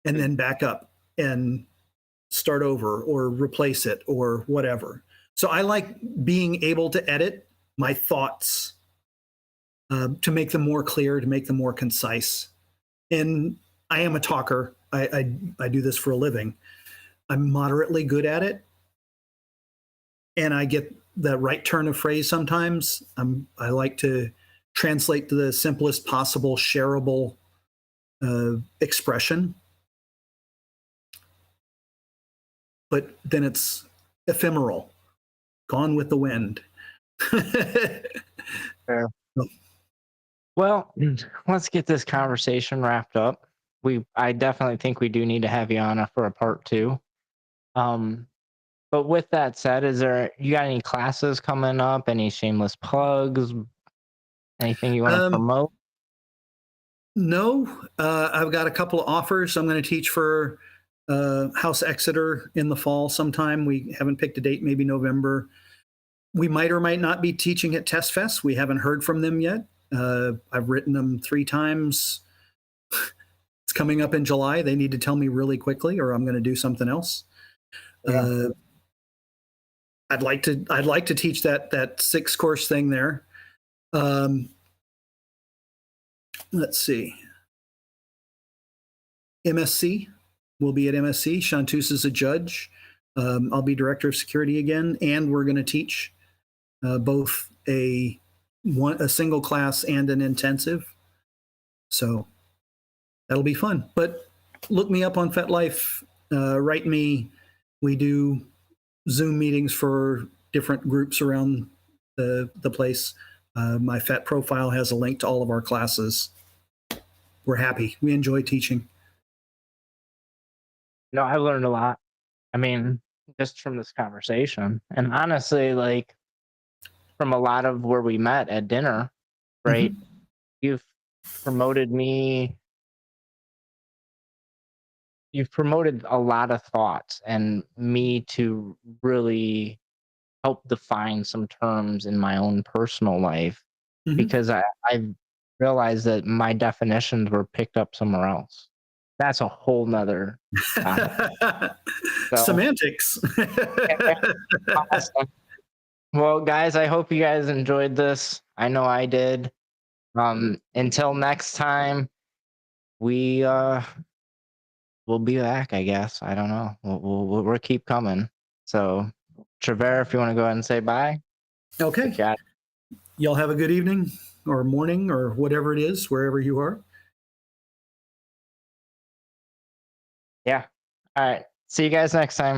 And then back up and start over or replace it or whatever. So I like being able to edit my thoughts to make them more clear, to make them more concise. And I am a talker. I do this for a living. I'm moderately good at it, and I get the right turn of phrase sometimes. I like to translate to the simplest possible shareable expression, but then it's ephemeral, gone with the wind. Fair. Well, let's get this conversation wrapped up. I definitely think we do need to have you on for a part 2. But with that said, you got any classes coming up? Any shameless plugs? Anything you want to promote? No, I've got a couple of offers. I'm going to teach for House Exeter in the fall sometime. We haven't picked a date, maybe November. We might or might not be teaching at Test Fest. We haven't heard from them yet. I've written them 3 times. It's coming up in July. They need to tell me really quickly, or I'm going to do something else. Yeah. I'd like to teach that 6-course thing there. Let's see. MsC will be at MsC. Chanteuse is a judge. I'll be director of security again, and we're going to teach both a single class and an intensive. So that'll be fun. But look me up on FetLife. Write me. We do Zoom meetings for different groups around the place. My FET profile has a link to all of our classes. We're happy. We enjoy teaching. No, I learned a lot. I mean, just from this conversation, and honestly, like from a lot of where we met at dinner, right? Mhm. You've promoted me. You've promoted a lot of thoughts and me to really help define some terms in my own personal life Mhm. because I realized that my definitions were picked up somewhere else. That's a whole nother topic. So, Semantics. awesome. Well, guys, I hope you guys enjoyed this. I know I did. Until next time, we we'll be back. I guess I don't know. We'll keep coming. So, Trevor, if you want to go ahead and say bye, Okay. get you out. Y'all have a good evening or morning or whatever it is, wherever you are. Yeah. All right. See you guys next time.